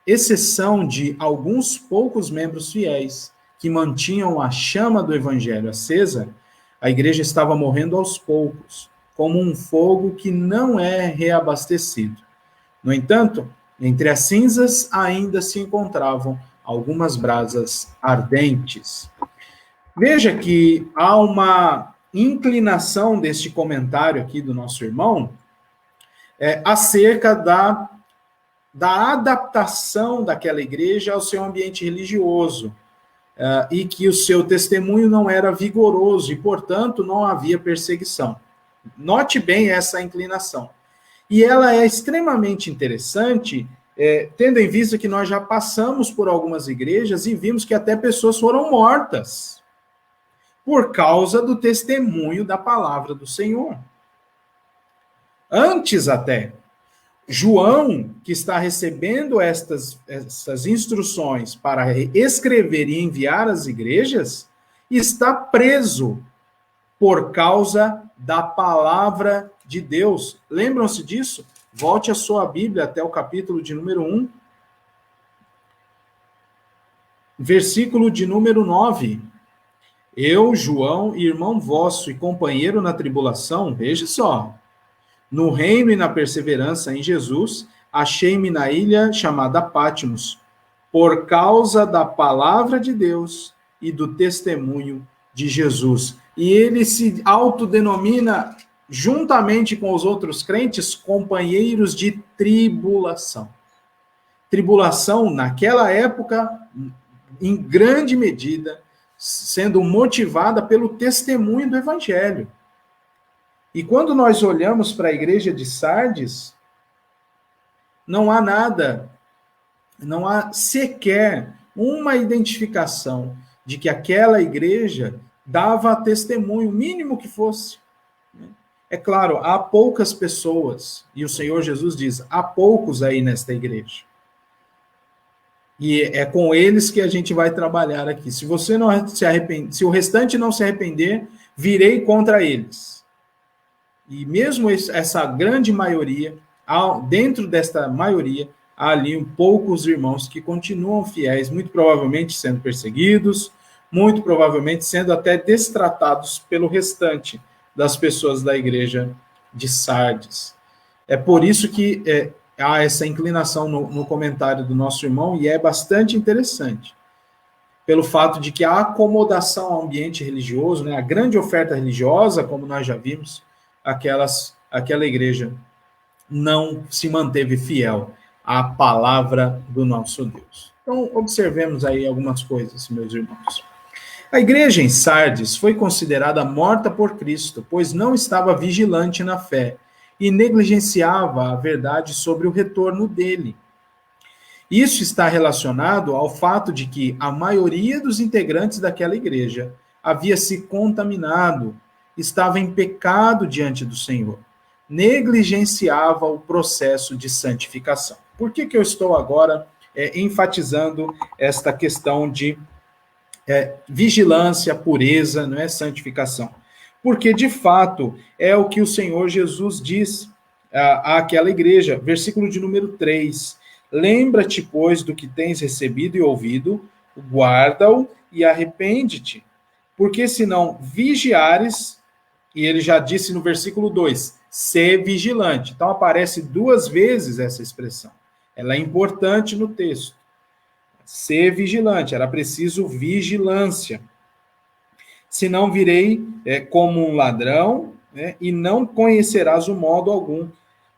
exceção de alguns poucos membros fiéis que mantinham a chama do evangelho acesa, a igreja estava morrendo aos poucos, como um fogo que não é reabastecido. No entanto, entre as cinzas ainda se encontravam algumas brasas ardentes. Veja que há uma inclinação deste comentário aqui do nosso irmão acerca da adaptação daquela igreja ao seu ambiente religioso, e que o seu testemunho não era vigoroso e, portanto, não havia perseguição. Note bem essa inclinação. E ela é extremamente interessante, tendo em vista que nós já passamos por algumas igrejas e vimos que até pessoas foram mortas por causa do testemunho da palavra do Senhor. Antes até, João, que está recebendo essas instruções para escrever e enviar às igrejas, está preso por causa da palavra de Deus. Lembram-se disso? Volte a sua Bíblia até o capítulo de número 1, versículo de número 9. Eu, João, irmão vosso e companheiro na tribulação, veja só, no reino e na perseverança em Jesus, achei-me na ilha chamada Patmos, por causa da palavra de Deus e do testemunho de Jesus. E ele se autodenomina, juntamente com os outros crentes, companheiros de tribulação. Tribulação, naquela época, em grande medida, sendo motivada pelo testemunho do evangelho. E quando nós olhamos para a igreja de Sardes, não há nada, não há sequer uma identificação de que aquela igreja dava testemunho, mínimo que fosse. É claro, há poucas pessoas, e o Senhor Jesus diz, há poucos aí nesta igreja. E é com eles que a gente vai trabalhar aqui. Se você não se arrepender, se o restante não se arrepender, virei contra eles. E mesmo essa grande maioria, dentro desta maioria, há ali poucos irmãos que continuam fiéis, muito provavelmente sendo perseguidos, muito provavelmente sendo até destratados pelo restante das pessoas da igreja de Sardes. É por isso que há essa inclinação no comentário do nosso irmão, e é bastante interessante, pelo fato de que a acomodação ao ambiente religioso, né, a grande oferta religiosa, como nós já vimos, aquela igreja não se manteve fiel à palavra do nosso Deus. Então, observemos aí algumas coisas, meus irmãos. A igreja em Sardes foi considerada morta por Cristo, pois não estava vigilante na fé e negligenciava a verdade sobre o retorno dele. Isso está relacionado ao fato de que a maioria dos integrantes daquela igreja havia se contaminado, estava em pecado diante do Senhor, negligenciava o processo de santificação. Por que eu estou agora enfatizando esta questão de vigilância, pureza, não é santificação? Porque, de fato, é o que o Senhor Jesus diz àquela igreja, versículo de número 3. Lembra-te, pois, do que tens recebido e ouvido, guarda-o e arrepende-te. Porque se não vigiares, e ele já disse no versículo 2, ser vigilante. Então aparece 2 vezes essa expressão. Ela é importante no texto. Ser vigilante, era preciso vigilância. Senão virei como um ladrão, né, e não conhecerás o modo algum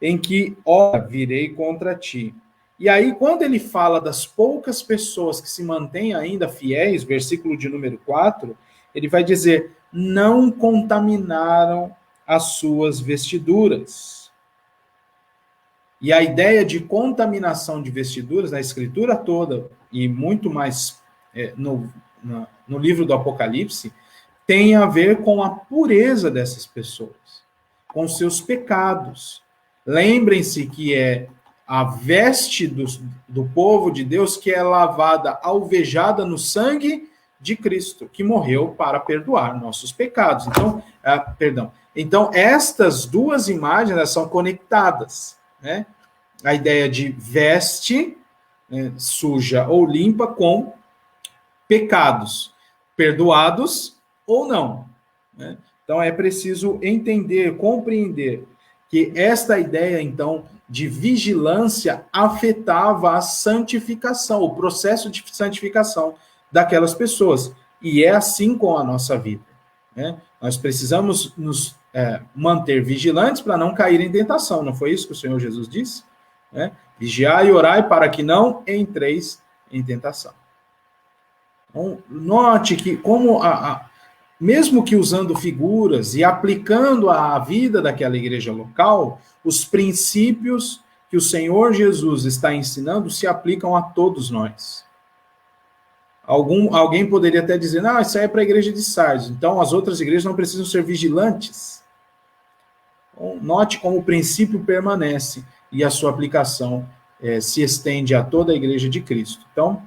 em que, ora, virei contra ti. E aí, quando ele fala das poucas pessoas que se mantêm ainda fiéis, versículo de número 4, ele vai dizer, não contaminaram as suas vestiduras. E a ideia de contaminação de vestiduras, na escritura toda, e muito mais no livro do Apocalipse, tem a ver com a pureza dessas pessoas, com seus pecados. Lembrem-se que é a veste do povo de Deus que é lavada, alvejada no sangue de Cristo, que morreu para perdoar nossos pecados. Então, estas duas imagens, elas são conectadas, né? A ideia de veste, né, suja ou limpa, com pecados perdoados ou não, né? Então, é preciso entender, compreender que esta ideia, então, de vigilância afetava a santificação, o processo de santificação daquelas pessoas. E é assim com a nossa vida, né? Nós precisamos nos manter vigilantes para não cair em tentação. Não foi isso que o Senhor Jesus disse? Né? Vigiai e orai para que não entreis em tentação. Então, note que como mesmo que usando figuras e aplicando à vida daquela igreja local, os princípios que o Senhor Jesus está ensinando se aplicam a todos nós. Alguém poderia até dizer, não, isso aí é para a igreja de Sardes, então as outras igrejas não precisam ser vigilantes. Então, note como o princípio permanece e a sua aplicação se estende a toda a igreja de Cristo. Então,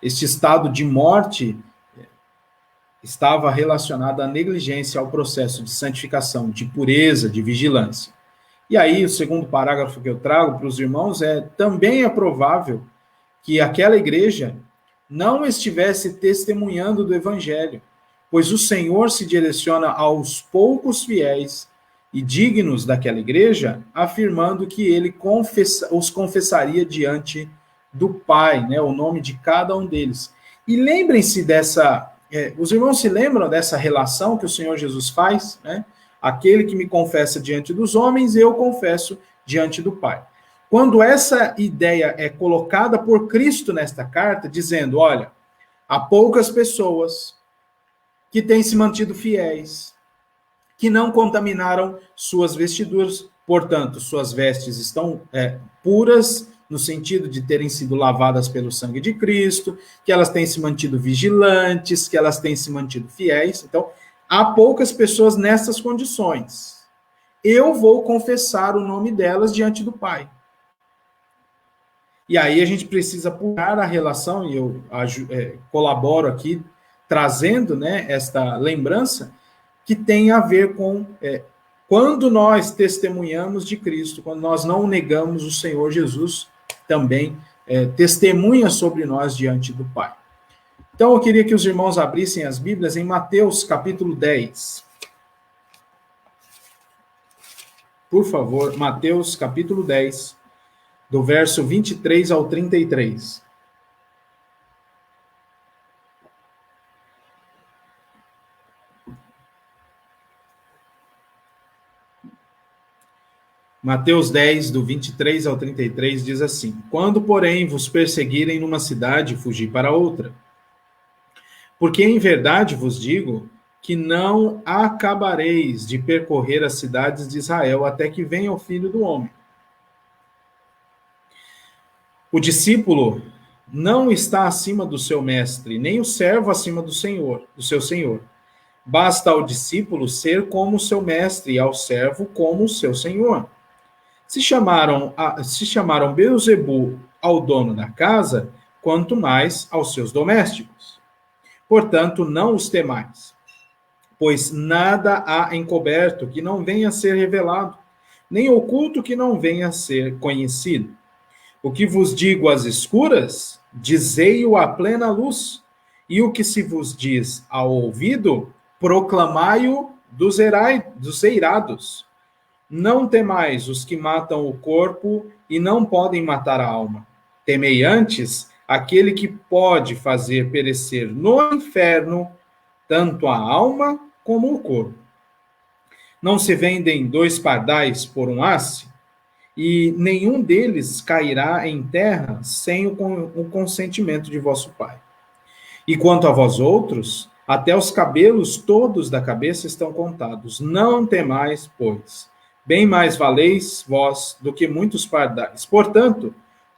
este estado de morte estava relacionado à negligência ao processo de santificação, de pureza, de vigilância. E aí, o segundo parágrafo que eu trago para os irmãos também é provável que aquela igreja não estivesse testemunhando do evangelho, pois o Senhor se direciona aos poucos fiéis e dignos daquela igreja, afirmando que ele os confessaria diante do Pai, né, o nome de cada um deles. E lembrem-se os irmãos se lembram dessa relação que o Senhor Jesus faz, né? Aquele que me confessa diante dos homens, eu confesso diante do Pai. Quando essa ideia é colocada por Cristo nesta carta, dizendo, olha, há poucas pessoas que têm se mantido fiéis, que não contaminaram suas vestiduras, portanto, suas vestes estão puras, no sentido de terem sido lavadas pelo sangue de Cristo, que elas têm se mantido vigilantes, que elas têm se mantido fiéis. Então, há poucas pessoas nessas condições. Eu vou confessar o nome delas diante do Pai. E aí a gente precisa apurar a relação, e eu colaboro aqui, trazendo, né, esta lembrança, que tem a ver com quando nós testemunhamos de Cristo, quando nós não negamos o Senhor Jesus, também testemunha sobre nós diante do Pai. Então, eu queria que os irmãos abrissem as Bíblias em Mateus, capítulo 10. Por favor, Mateus, capítulo 10, do verso 23 ao 33. Mateus 10, do 23 ao 33, diz assim: Quando, porém, vos perseguirem numa cidade, fugi para outra. Porque em verdade vos digo que não acabareis de percorrer as cidades de Israel até que venha o Filho do Homem. O discípulo não está acima do seu mestre, nem o servo acima do seu senhor. Basta ao discípulo ser como o seu mestre e ao servo como o seu senhor. Se chamaram Beelzebu ao dono da casa, quanto mais aos seus domésticos. Portanto, não os temais, pois nada há encoberto que não venha a ser revelado, nem oculto que não venha a ser conhecido. O que vos digo às escuras, dizei-o à plena luz, e o que se vos diz ao ouvido, proclamai-o dos eirados. Não temais os que matam o corpo e não podem matar a alma. Temei antes aquele que pode fazer perecer no inferno tanto a alma como o corpo. Não se vendem 2 pardais por um asse? E nenhum deles cairá em terra sem o consentimento de vosso Pai. E quanto a vós outros, até os cabelos todos da cabeça estão contados. Não temais, pois, bem mais valeis vós do que muitos pardais. Portanto,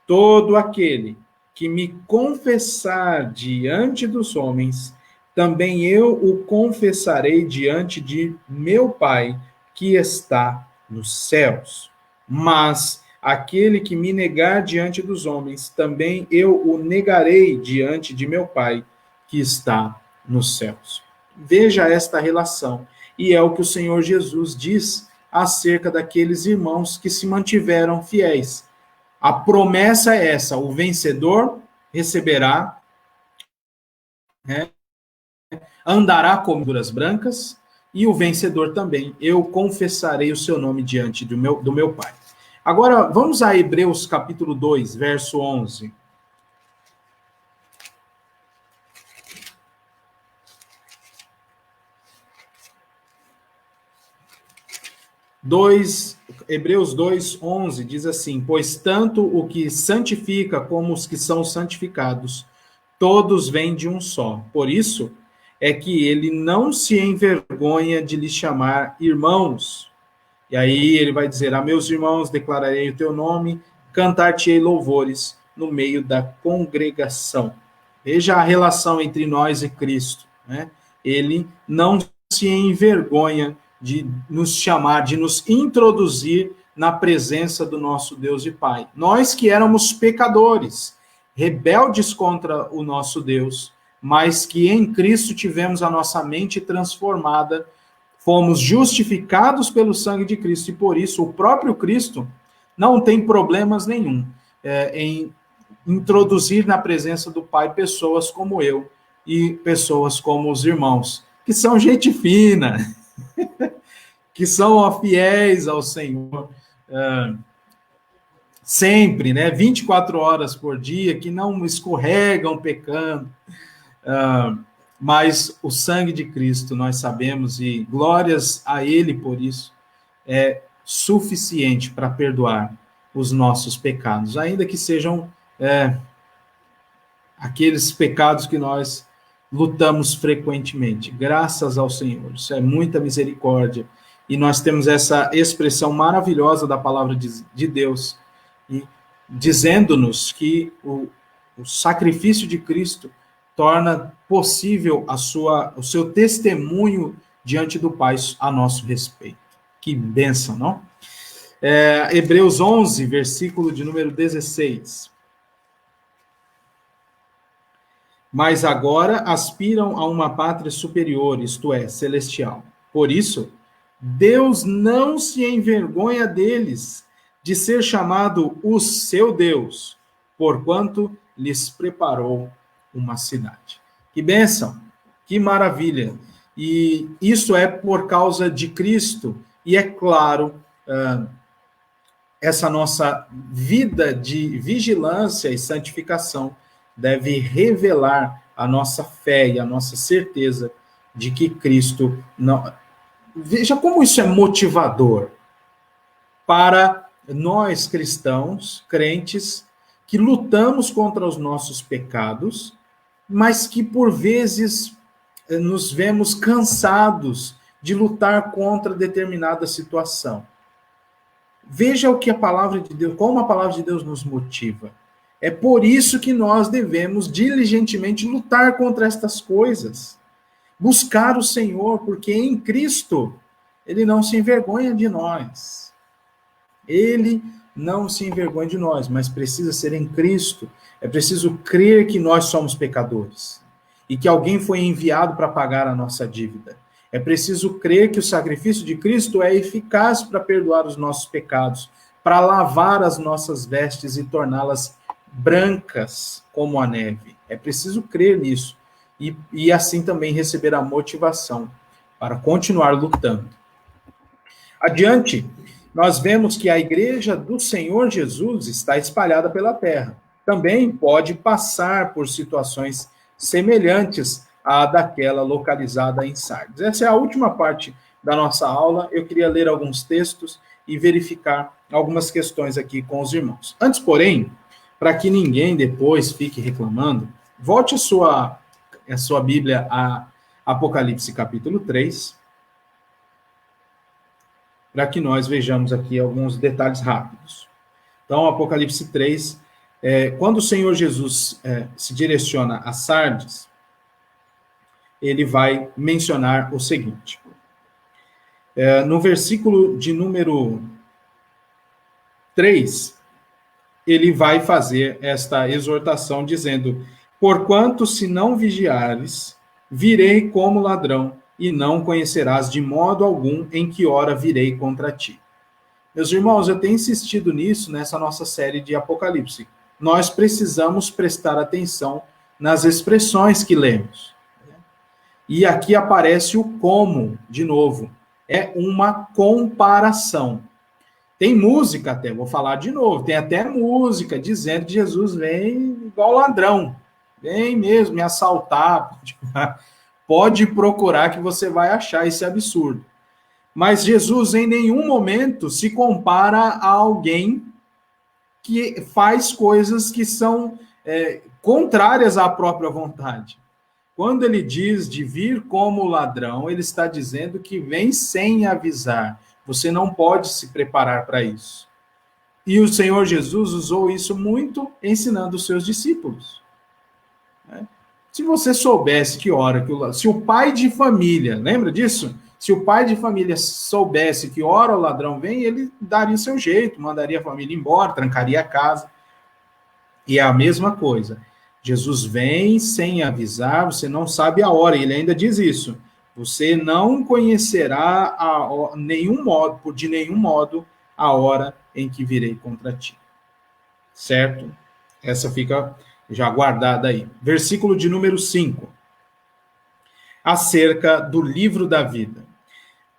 todo aquele que me confessar diante dos homens, também eu o confessarei diante de meu Pai, que está nos céus. Mas aquele que me negar diante dos homens, também eu o negarei diante de meu Pai, que está nos céus. Veja esta relação. E é o que o Senhor Jesus diz acerca daqueles irmãos que se mantiveram fiéis. A promessa é essa: o vencedor receberá, né, andará com vestiduras brancas, e o vencedor também. Eu confessarei o seu nome diante do meu Pai. Agora, vamos a Hebreus capítulo 2, verso 11. Hebreus 2, 11 diz assim: pois tanto o que santifica como os que são santificados, todos vêm de um só. Por isso é que ele não se envergonha de lhes chamar irmãos. E aí ele vai dizer: a meus irmãos declararei o teu nome, cantar-te-ei louvores no meio da congregação. Veja a relação entre nós e Cristo, né? Ele não se envergonha de nos chamar, de nos introduzir na presença do nosso Deus e Pai. Nós que éramos pecadores, rebeldes contra o nosso Deus, mas que em Cristo tivemos a nossa mente transformada, fomos justificados pelo sangue de Cristo, e por isso o próprio Cristo não tem problemas nenhum em introduzir na presença do Pai pessoas como eu e pessoas como os irmãos, que são gente fina, que são fiéis ao Senhor, sempre, né? 24 horas por dia, que não escorregam pecando, mas o sangue de Cristo, nós sabemos, e glórias a Ele por isso, é suficiente para perdoar os nossos pecados, ainda que sejam aqueles pecados que nós lutamos frequentemente. Graças ao Senhor, isso é muita misericórdia. E nós temos essa expressão maravilhosa da palavra de Deus, dizendo-nos que o sacrifício de Cristo torna possível o seu testemunho diante do Pai a nosso respeito. Que bênção, não? Hebreus 11, versículo de número 16. Mas agora aspiram a uma pátria superior, isto é, celestial. Por isso, Deus não se envergonha deles, de ser chamado o seu Deus, porquanto lhes preparou uma cidade. Que bênção, que maravilha. E isso é por causa de Cristo. E é claro, essa nossa vida de vigilância e santificação deve revelar a nossa fé e a nossa certeza de que Cristo não... Veja como isso é motivador para nós cristãos, crentes, que lutamos contra os nossos pecados, mas que por vezes nos vemos cansados de lutar contra determinada situação. Veja o que a palavra de Deus, como a palavra de Deus nos motiva. É por isso que nós devemos diligentemente lutar contra estas coisas. Buscar o Senhor, porque em Cristo Ele não se envergonha de nós. Ele não se envergonha de nós, mas precisa ser em Cristo. É preciso crer que nós somos pecadores e que alguém foi enviado para pagar a nossa dívida. É preciso crer que o sacrifício de Cristo é eficaz para perdoar os nossos pecados, para lavar as nossas vestes e torná-las brancas como a neve. É preciso crer nisso. E assim também receber a motivação para continuar lutando. Adiante, nós vemos que a igreja do Senhor Jesus está espalhada pela terra. Também pode passar por situações semelhantes à daquela localizada em Sardes. Essa é a última parte da nossa aula, eu queria ler alguns textos e verificar algumas questões aqui com os irmãos. Antes, porém, para que ninguém depois fique reclamando, volte a sua Bíblia a Apocalipse capítulo 3, para que nós vejamos aqui alguns detalhes rápidos. Então, Apocalipse 3, quando o Senhor Jesus se direciona a Sardes, ele vai mencionar o seguinte. No versículo de número 3, ele vai fazer esta exortação dizendo: porquanto se não vigiares, virei como ladrão, e não conhecerás de modo algum em que hora virei contra ti. Meus irmãos, eu tenho insistido nisso nessa nossa série de Apocalipse. Nós precisamos prestar atenção nas expressões que lemos. E aqui aparece o como, de novo. É uma comparação. Tem música até, vou falar de novo, tem até música dizendo que Jesus vem igual ladrão. Vem mesmo me assaltar. Pode procurar que você vai achar esse absurdo. Mas Jesus em nenhum momento se compara a alguém que faz coisas que são contrárias à própria vontade. Quando ele diz de vir como ladrão, ele está dizendo que vem sem avisar. Você não pode se preparar para isso. E o Senhor Jesus usou isso muito ensinando os seus discípulos. Se você soubesse que hora, se o pai de família, lembra disso? Se o pai de família soubesse que hora o ladrão vem, ele daria o seu jeito, mandaria a família embora, trancaria a casa. E é a mesma coisa. Jesus vem sem avisar, você não sabe a hora, ele ainda diz isso. Você não conhecerá de nenhum modo a hora em que virei contra ti. Certo? Essa fica já guardada aí. Versículo de número 5. Acerca do livro da vida.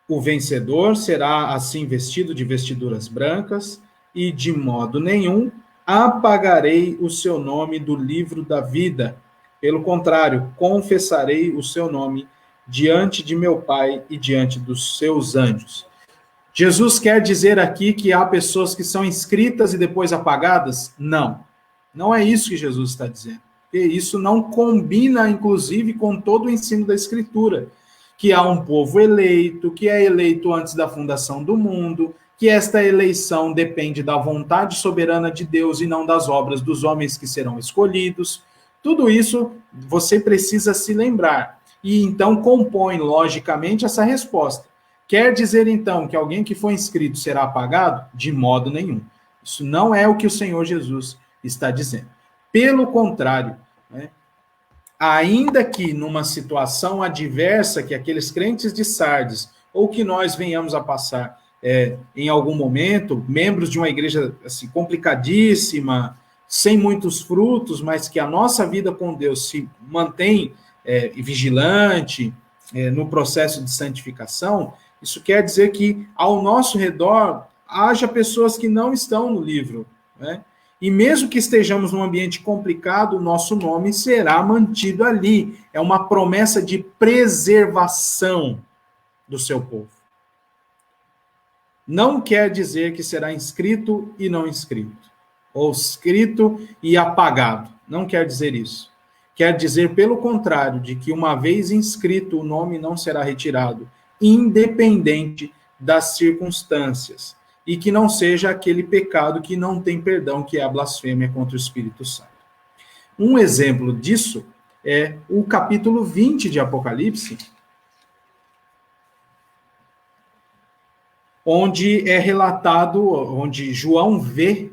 O vencedor será assim vestido de vestiduras brancas, e de modo nenhum apagarei o seu nome do livro da vida. Pelo contrário, confessarei o seu nome diante de meu Pai e diante dos seus anjos. Jesus quer dizer aqui que há pessoas que são inscritas e depois apagadas? Não. Não é isso que Jesus está dizendo. E isso não combina, inclusive, com todo o ensino da Escritura. Que há um povo eleito, que é eleito antes da fundação do mundo, que esta eleição depende da vontade soberana de Deus e não das obras dos homens que serão escolhidos. Tudo isso você precisa se lembrar. E então compõe, logicamente, essa resposta. Quer dizer, então, que alguém que foi inscrito será apagado? De modo nenhum. Isso não é o que o Senhor Jesus está dizendo. Pelo contrário, ainda que numa situação adversa que aqueles crentes de Sardes, ou que nós venhamos a passar em algum momento, membros de uma igreja assim, complicadíssima, sem muitos frutos, mas que a nossa vida com Deus se mantém vigilante, no processo de santificação, isso quer dizer que ao nosso redor haja pessoas que não estão no livro, né? E mesmo que estejamos num ambiente complicado, o nosso nome será mantido ali. É uma promessa de preservação do seu povo. Não quer dizer que será inscrito e não inscrito, ou inscrito e apagado. Não quer dizer isso. Quer dizer, pelo contrário, de que uma vez inscrito, o nome não será retirado, independente das circunstâncias. E que não seja aquele pecado que não tem perdão, que é a blasfêmia contra o Espírito Santo. Um exemplo disso é o capítulo 20 de Apocalipse, onde é relatado, onde João vê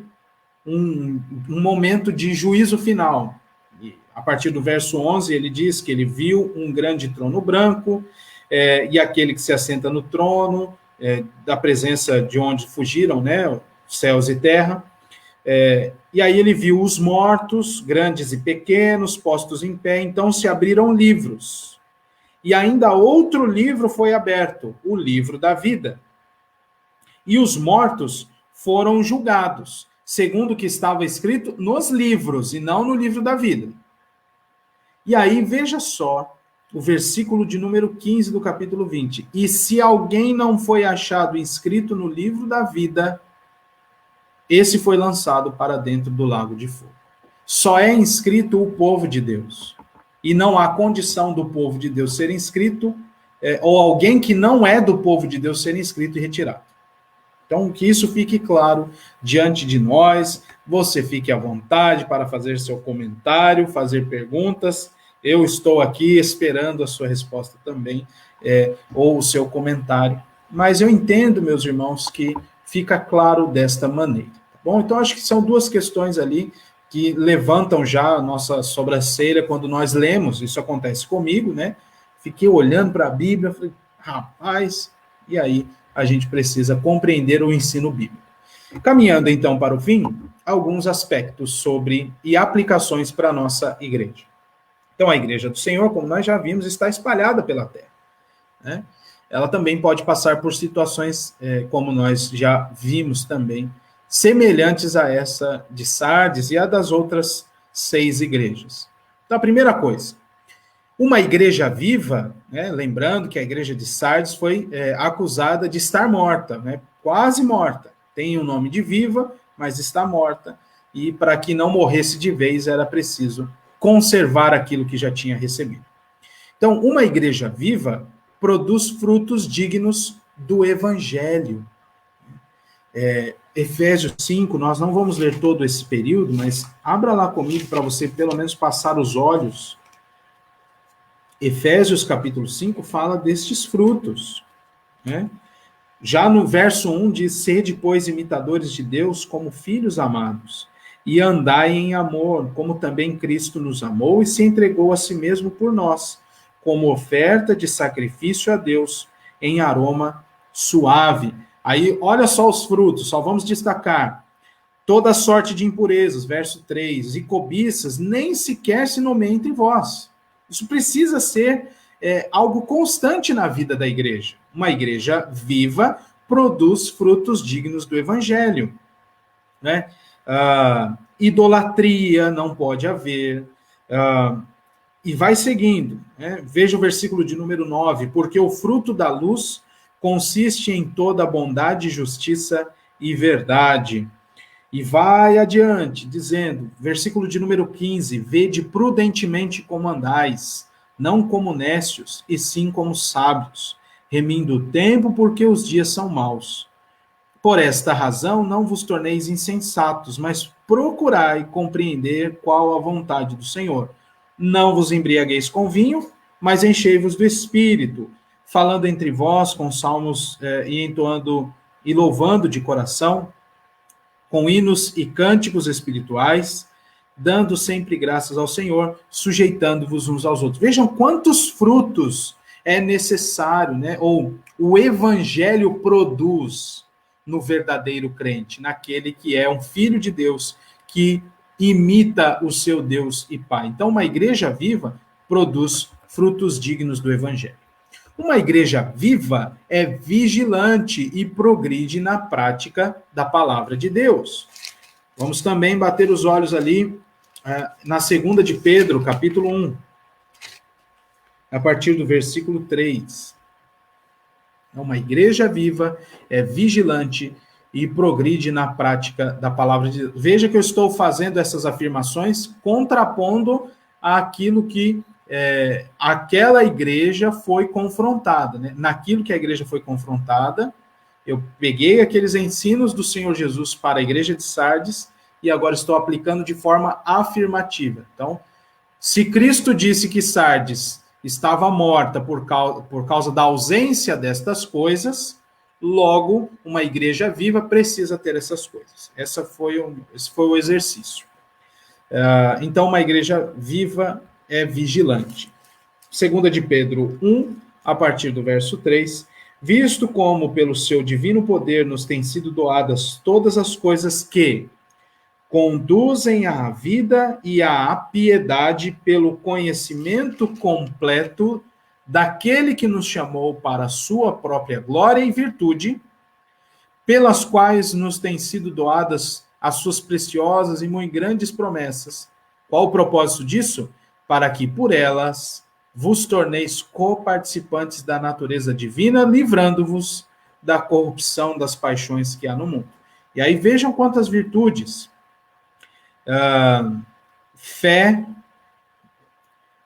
um momento de juízo final. E a partir do verso 11, ele diz que ele viu um grande trono branco, e aquele que se assenta no trono, da presença de onde fugiram, né, céus e terra, e aí ele viu os mortos, grandes e pequenos, postos em pé, então se abriram livros, e ainda outro livro foi aberto, o livro da vida, e os mortos foram julgados, segundo o que estava escrito nos livros, e não no livro da vida. E aí, veja só, o versículo de número 15 do capítulo 20. E se alguém não foi achado inscrito no livro da vida, esse foi lançado para dentro do lago de fogo. Só é inscrito o povo de Deus. E não há condição do povo de Deus ser inscrito, ou alguém que não é do povo de Deus ser inscrito e retirado. Então, que isso fique claro diante de nós. Você fique à vontade para fazer seu comentário, fazer perguntas. Eu estou aqui esperando a sua resposta também, ou o seu comentário. Mas eu entendo, meus irmãos, que fica claro desta maneira. Tá bom? Então, acho que são duas questões ali que levantam já a nossa sobrancelha quando nós lemos. Isso acontece comigo, né? Fiquei olhando para a Bíblia, falei, rapaz, e aí a gente precisa compreender o ensino bíblico. Caminhando então para o fim, alguns aspectos sobre e aplicações para a nossa igreja. Então, a igreja do Senhor, como nós já vimos, está espalhada pela terra, né? Ela também pode passar por situações, como nós já vimos também, semelhantes a essa de Sardes e a das outras 6 igrejas. Então, a primeira coisa, uma igreja viva, né, lembrando que a igreja de Sardes foi acusada de estar morta, né, quase morta. Tem o nome de viva, mas está morta, e para que não morresse de vez, era preciso conservar aquilo que já tinha recebido. Então, uma igreja viva produz frutos dignos do evangelho. Efésios 5, nós não vamos ler todo esse período, mas abra lá comigo para você pelo menos passar os olhos. Efésios capítulo 5 fala destes frutos, né? Já no verso 1 diz, sede, pois, imitadores de Deus como filhos amados, e andai em amor, como também Cristo nos amou e se entregou a si mesmo por nós, como oferta de sacrifício a Deus, em aroma suave. Aí, olha só os frutos, só vamos destacar. Toda sorte de impurezas, verso 3, e cobiças, nem sequer se nomeia entre vós. Isso precisa ser algo constante na vida da igreja. Uma igreja viva produz frutos dignos do evangelho, né? Idolatria não pode haver, e vai seguindo, né? Veja o versículo de número 9, porque o fruto da luz consiste em toda bondade, justiça e verdade. E vai adiante, dizendo, versículo de número 15, vede prudentemente como andais, não como nécios, e sim como sábios, remindo o tempo, porque os dias são maus. Por esta razão, não vos torneis insensatos, mas procurai compreender qual a vontade do Senhor. Não vos embriagueis com vinho, mas enchei-vos do Espírito, falando entre vós com salmos e entoando e louvando de coração, com hinos e cânticos espirituais, dando sempre graças ao Senhor, sujeitando-vos uns aos outros. Vejam quantos frutos é necessário, né? Ou o evangelho produz no verdadeiro crente, naquele que é um filho de Deus, que imita o seu Deus e Pai. Então, uma igreja viva produz frutos dignos do evangelho. Uma igreja viva é vigilante e progride na prática da palavra de Deus. Vamos também bater os olhos ali na 2 de Pedro, capítulo 1, a partir do versículo 3. Uma igreja viva é vigilante e progride na prática da palavra de Deus. Veja que eu estou fazendo essas afirmações contrapondo àquilo que aquela igreja foi confrontada, né? Naquilo que a igreja foi confrontada, eu peguei aqueles ensinos do Senhor Jesus para a igreja de Sardes e agora estou aplicando de forma afirmativa. Então, se Cristo disse que Sardes estava morta por causa da ausência destas coisas, logo, uma igreja viva precisa ter essas coisas. Esse foi o exercício. Então, uma igreja viva é vigilante. 2 de Pedro 1, a partir do verso 3, visto como pelo seu divino poder nos têm sido doadas todas as coisas que conduzem à vida e à piedade pelo conhecimento completo daquele que nos chamou para a sua própria glória e virtude, pelas quais nos têm sido doadas as suas preciosas e muito grandes promessas. Qual o propósito disso? Para que por elas vos torneis coparticipantes da natureza divina, livrando-vos da corrupção das paixões que há no mundo. E aí vejam quantas virtudes. Fé,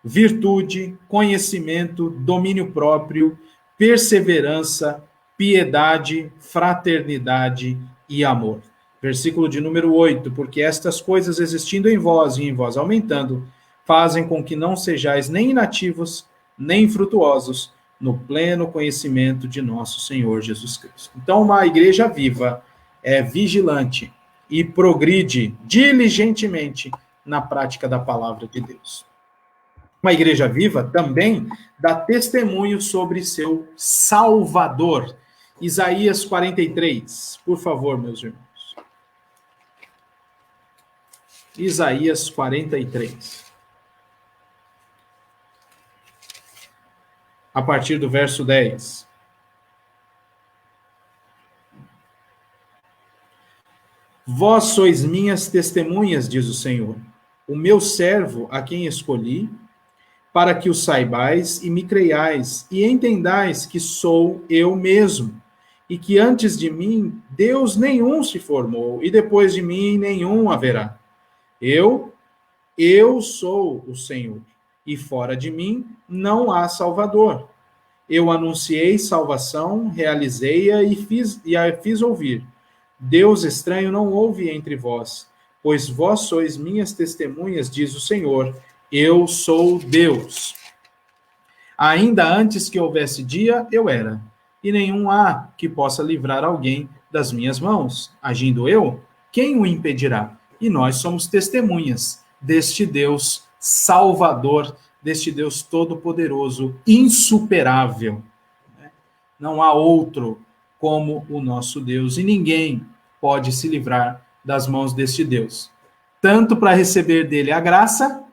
virtude, conhecimento, domínio próprio, perseverança, piedade, fraternidade e amor. Versículo de número 8, porque estas coisas existindo em vós e em vós aumentando, fazem com que não sejais nem inativos, nem infrutuosos no pleno conhecimento de nosso Senhor Jesus Cristo. Então, uma igreja viva é vigilante e progride diligentemente na prática da palavra de Deus. Uma igreja viva também dá testemunho sobre seu Salvador. Isaías 43, por favor, meus irmãos. Isaías 43. A partir do verso 10. Vós sois minhas testemunhas, diz o Senhor, o meu servo a quem escolhi, para que o saibais e me creiais, e entendais que sou eu mesmo, e que antes de mim Deus nenhum se formou, e depois de mim nenhum haverá. Eu sou o Senhor, e fora de mim não há Salvador. Eu anunciei salvação, realizei-a e a fiz ouvir. Deus estranho não houve entre vós, pois vós sois minhas testemunhas, diz o Senhor, eu sou Deus. Ainda antes que houvesse dia, eu era, e nenhum há que possa livrar alguém das minhas mãos. Agindo eu, quem o impedirá? E nós somos testemunhas deste Deus Salvador, deste Deus Todo-Poderoso, insuperável. Não há outro como o nosso Deus, e ninguém pode se livrar das mãos deste Deus, tanto para receber dele a graça,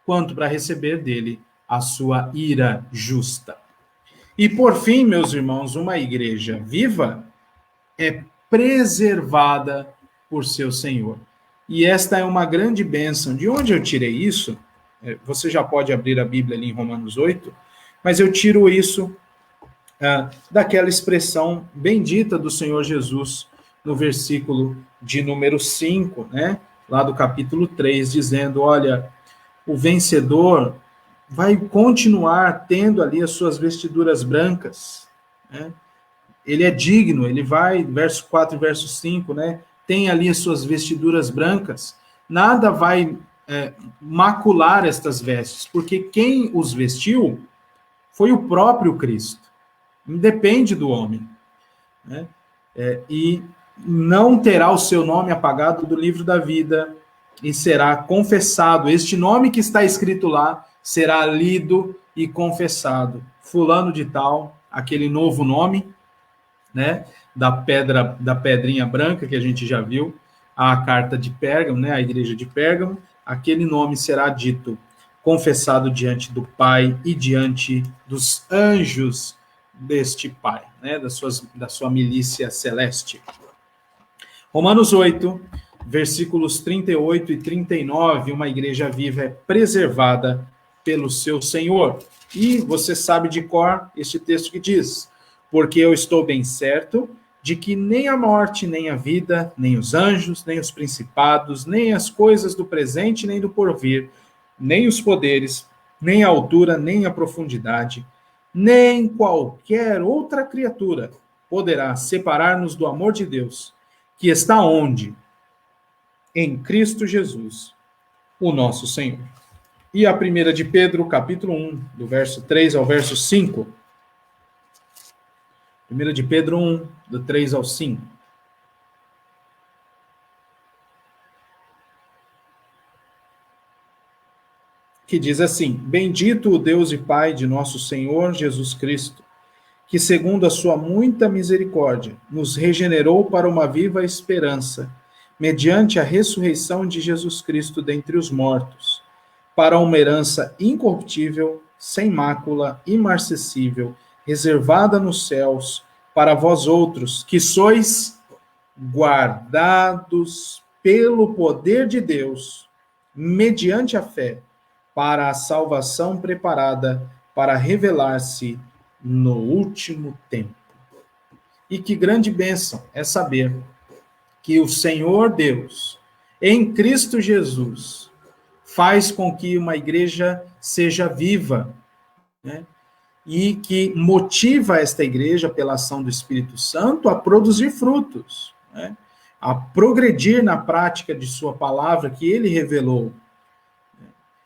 quanto para receber dele a sua ira justa. E por fim, meus irmãos, uma igreja viva é preservada por seu Senhor. E esta é uma grande bênção. De onde eu tirei isso? Você já pode abrir a Bíblia ali em Romanos 8, mas eu tiro isso daquela expressão bendita do Senhor Jesus no versículo de número 5, né? Lá do capítulo 3, dizendo, olha, o vencedor vai continuar tendo ali as suas vestiduras brancas, né? Ele é digno, ele vai, verso 4 e verso 5, né? Tem ali as suas vestiduras brancas, nada vai macular estas vestes, porque quem os vestiu foi o próprio Cristo, independe do homem, né? E não terá o seu nome apagado do livro da vida, e será confessado, este nome que está escrito lá, será lido e confessado, fulano de tal, aquele novo nome, né, da pedrinha branca que a gente já viu, a carta de Pérgamo, né, a igreja de Pérgamo, aquele nome será dito, confessado diante do Pai e diante dos anjos deste Pai, né, da sua milícia celeste. Romanos 8, versículos 38 e 39, uma igreja viva é preservada pelo seu Senhor. E você sabe de cor este texto que diz, porque eu estou bem certo de que nem a morte, nem a vida, nem os anjos, nem os principados, nem as coisas do presente, nem do porvir, nem os poderes, nem a altura, nem a profundidade, nem qualquer outra criatura poderá separar-nos do amor de Deus, que está onde? Em Cristo Jesus, o nosso Senhor. E a primeira de Pedro, capítulo 1, do verso 3 ao verso 5. 1 de Pedro 1, do 3 ao 5. Que diz assim, bendito o Deus e Pai de nosso Senhor Jesus Cristo, que segundo a sua muita misericórdia, nos regenerou para uma viva esperança, mediante a ressurreição de Jesus Cristo dentre os mortos, para uma herança incorruptível, sem mácula, imarcessível, reservada nos céus, para vós outros, que sois guardados pelo poder de Deus, mediante a fé, para a salvação preparada para revelar-se no último tempo. E que grande bênção é saber que o Senhor Deus, em Cristo Jesus, faz com que uma igreja seja viva, né? E que motiva esta igreja, pela ação do Espírito Santo, a produzir frutos, né? A progredir na prática de sua palavra que ele revelou,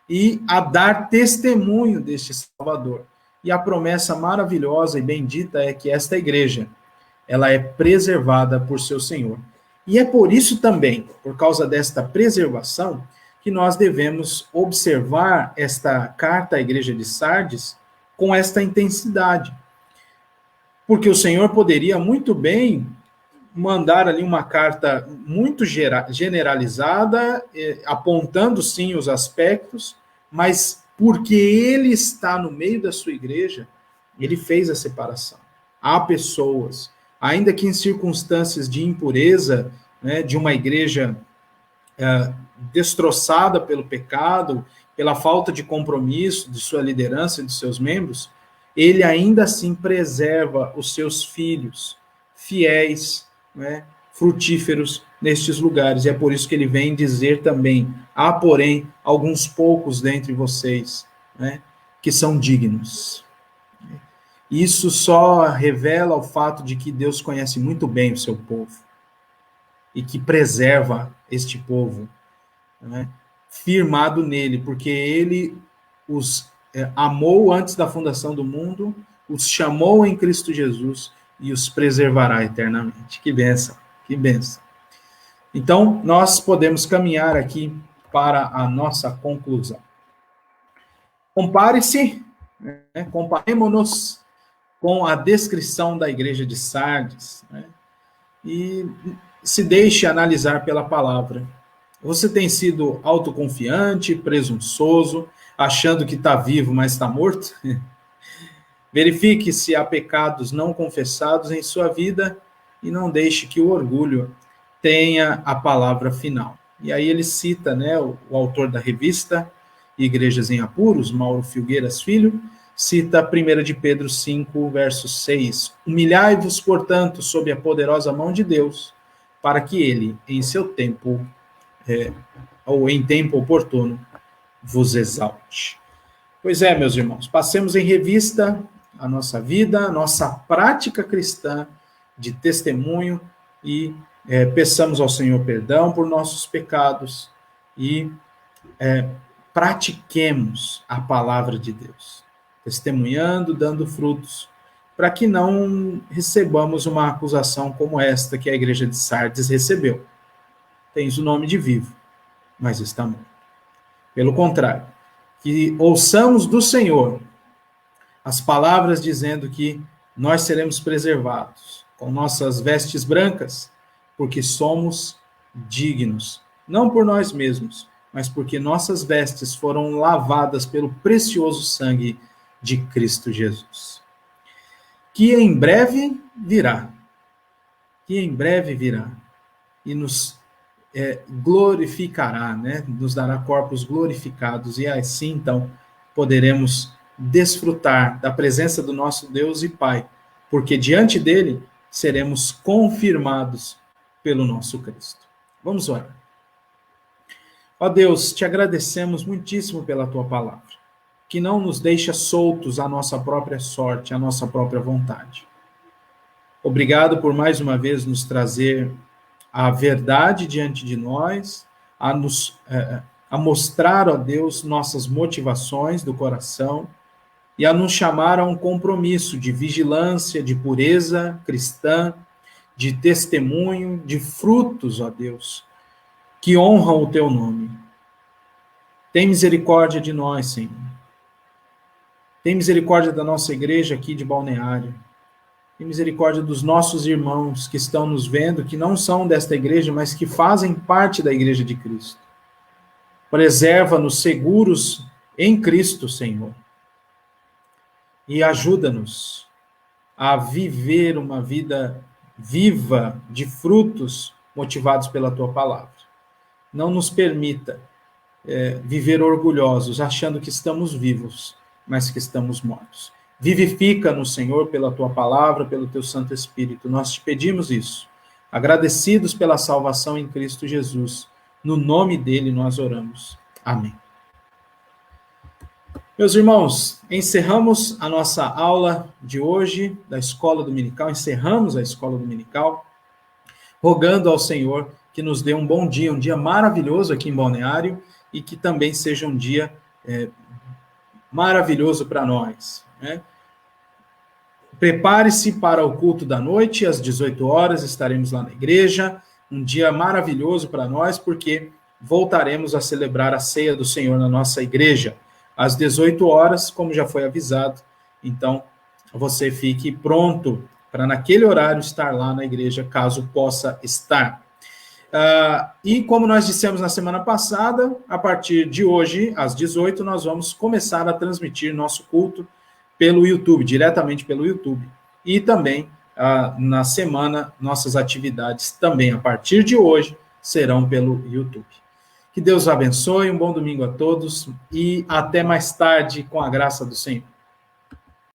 e a dar testemunho deste Salvador. E a promessa maravilhosa e bendita é que esta igreja, ela é preservada por seu Senhor. E é por isso também, por causa desta preservação, que nós devemos observar esta carta à igreja de Sardes com esta intensidade. Porque o Senhor poderia muito bem mandar ali uma carta muito generalizada, apontando sim os aspectos, mas porque ele está no meio da sua igreja, ele fez a separação. Há pessoas, ainda que em circunstâncias de impureza, né, de uma igreja destroçada pelo pecado, pela falta de compromisso de sua liderança e de seus membros, ele ainda assim preserva os seus filhos fiéis, né, frutíferos nestes lugares. E é por isso que ele vem dizer também: há, porém, alguns poucos dentre vocês, né, que são dignos. Isso só revela o fato de que Deus conhece muito bem o seu povo e que preserva este povo, né, firmado nele, porque ele os amou antes da fundação do mundo, os chamou em Cristo Jesus e os preservará eternamente. Que bênção, que bênção. Então, nós podemos caminhar aqui para a nossa conclusão. Compare-se, né, comparemos-nos com a descrição da igreja de Sardes, né, e se deixe analisar pela palavra. Você tem sido autoconfiante, presunçoso, achando que está vivo, mas está morto? Verifique se há pecados não confessados em sua vida e não deixe que o orgulho tenha a palavra final. E aí ele cita, né, o autor da revista Igrejas em Apuros, Mauro Filgueiras Filho, cita 1 de Pedro 5, verso 6. Humilhai-vos, portanto, sob a poderosa mão de Deus, para que ele, em seu tempo, ou em tempo oportuno, vos exalte. Pois é, meus irmãos, passemos em revista a nossa vida, a nossa prática cristã de testemunho e peçamos ao Senhor perdão por nossos pecados e pratiquemos a palavra de Deus, testemunhando, dando frutos, para que não recebamos uma acusação como esta que a igreja de Sardes recebeu. Tens o nome de vivo, mas está morto. Pelo contrário, que ouçamos do Senhor as palavras dizendo que nós seremos preservados com nossas vestes brancas, porque somos dignos, não por nós mesmos, mas porque nossas vestes foram lavadas pelo precioso sangue de Cristo Jesus. Que em breve virá, e nos glorificará, né? Nos dará corpos glorificados, e assim, então, poderemos desfrutar da presença do nosso Deus e Pai, porque diante dele seremos confirmados pelo nosso Cristo. Vamos orar. Ó Deus, te agradecemos muitíssimo pela tua palavra, que não nos deixa soltos à nossa própria sorte, à nossa própria vontade. Obrigado por mais uma vez nos trazer a verdade diante de nós, a mostrar, ó Deus, nossas motivações do coração e a nos chamar a um compromisso de vigilância, de pureza cristã, de testemunho, de frutos, ó Deus, que honram o teu nome. Tem misericórdia de nós, Senhor. Tem misericórdia da nossa igreja aqui de Balneário. Tem misericórdia dos nossos irmãos que estão nos vendo, que não são desta igreja, mas que fazem parte da igreja de Cristo. Preserva-nos seguros em Cristo, Senhor. E ajuda-nos a viver uma vida viva de frutos motivados pela tua palavra. Não nos permita viver orgulhosos, achando que estamos vivos, mas que estamos mortos. Vivifica-nos, Senhor, pela tua palavra, pelo teu Santo Espírito. Nós te pedimos isso. Agradecidos pela salvação em Cristo Jesus. No nome dele nós oramos. Amém. Meus irmãos, encerramos a nossa aula de hoje da Escola Dominical, encerramos a Escola Dominical, rogando ao Senhor que nos dê um bom dia, um dia maravilhoso aqui em Balneário, e que também seja um dia maravilhoso para nós, né? Prepare-se para o culto da noite, às 18 horas, estaremos lá na igreja, um dia maravilhoso para nós, porque voltaremos a celebrar a ceia do Senhor na nossa igreja, às 18 horas, como já foi avisado. Então, você fique pronto para naquele horário estar lá na igreja, caso possa estar. E como nós dissemos na semana passada, a partir de hoje, às 18, nós vamos começar a transmitir nosso culto pelo YouTube, diretamente pelo YouTube. E também, na semana, nossas atividades também, a partir de hoje, serão pelo YouTube. Que Deus abençoe, um bom domingo a todos e até mais tarde, com a graça do Senhor.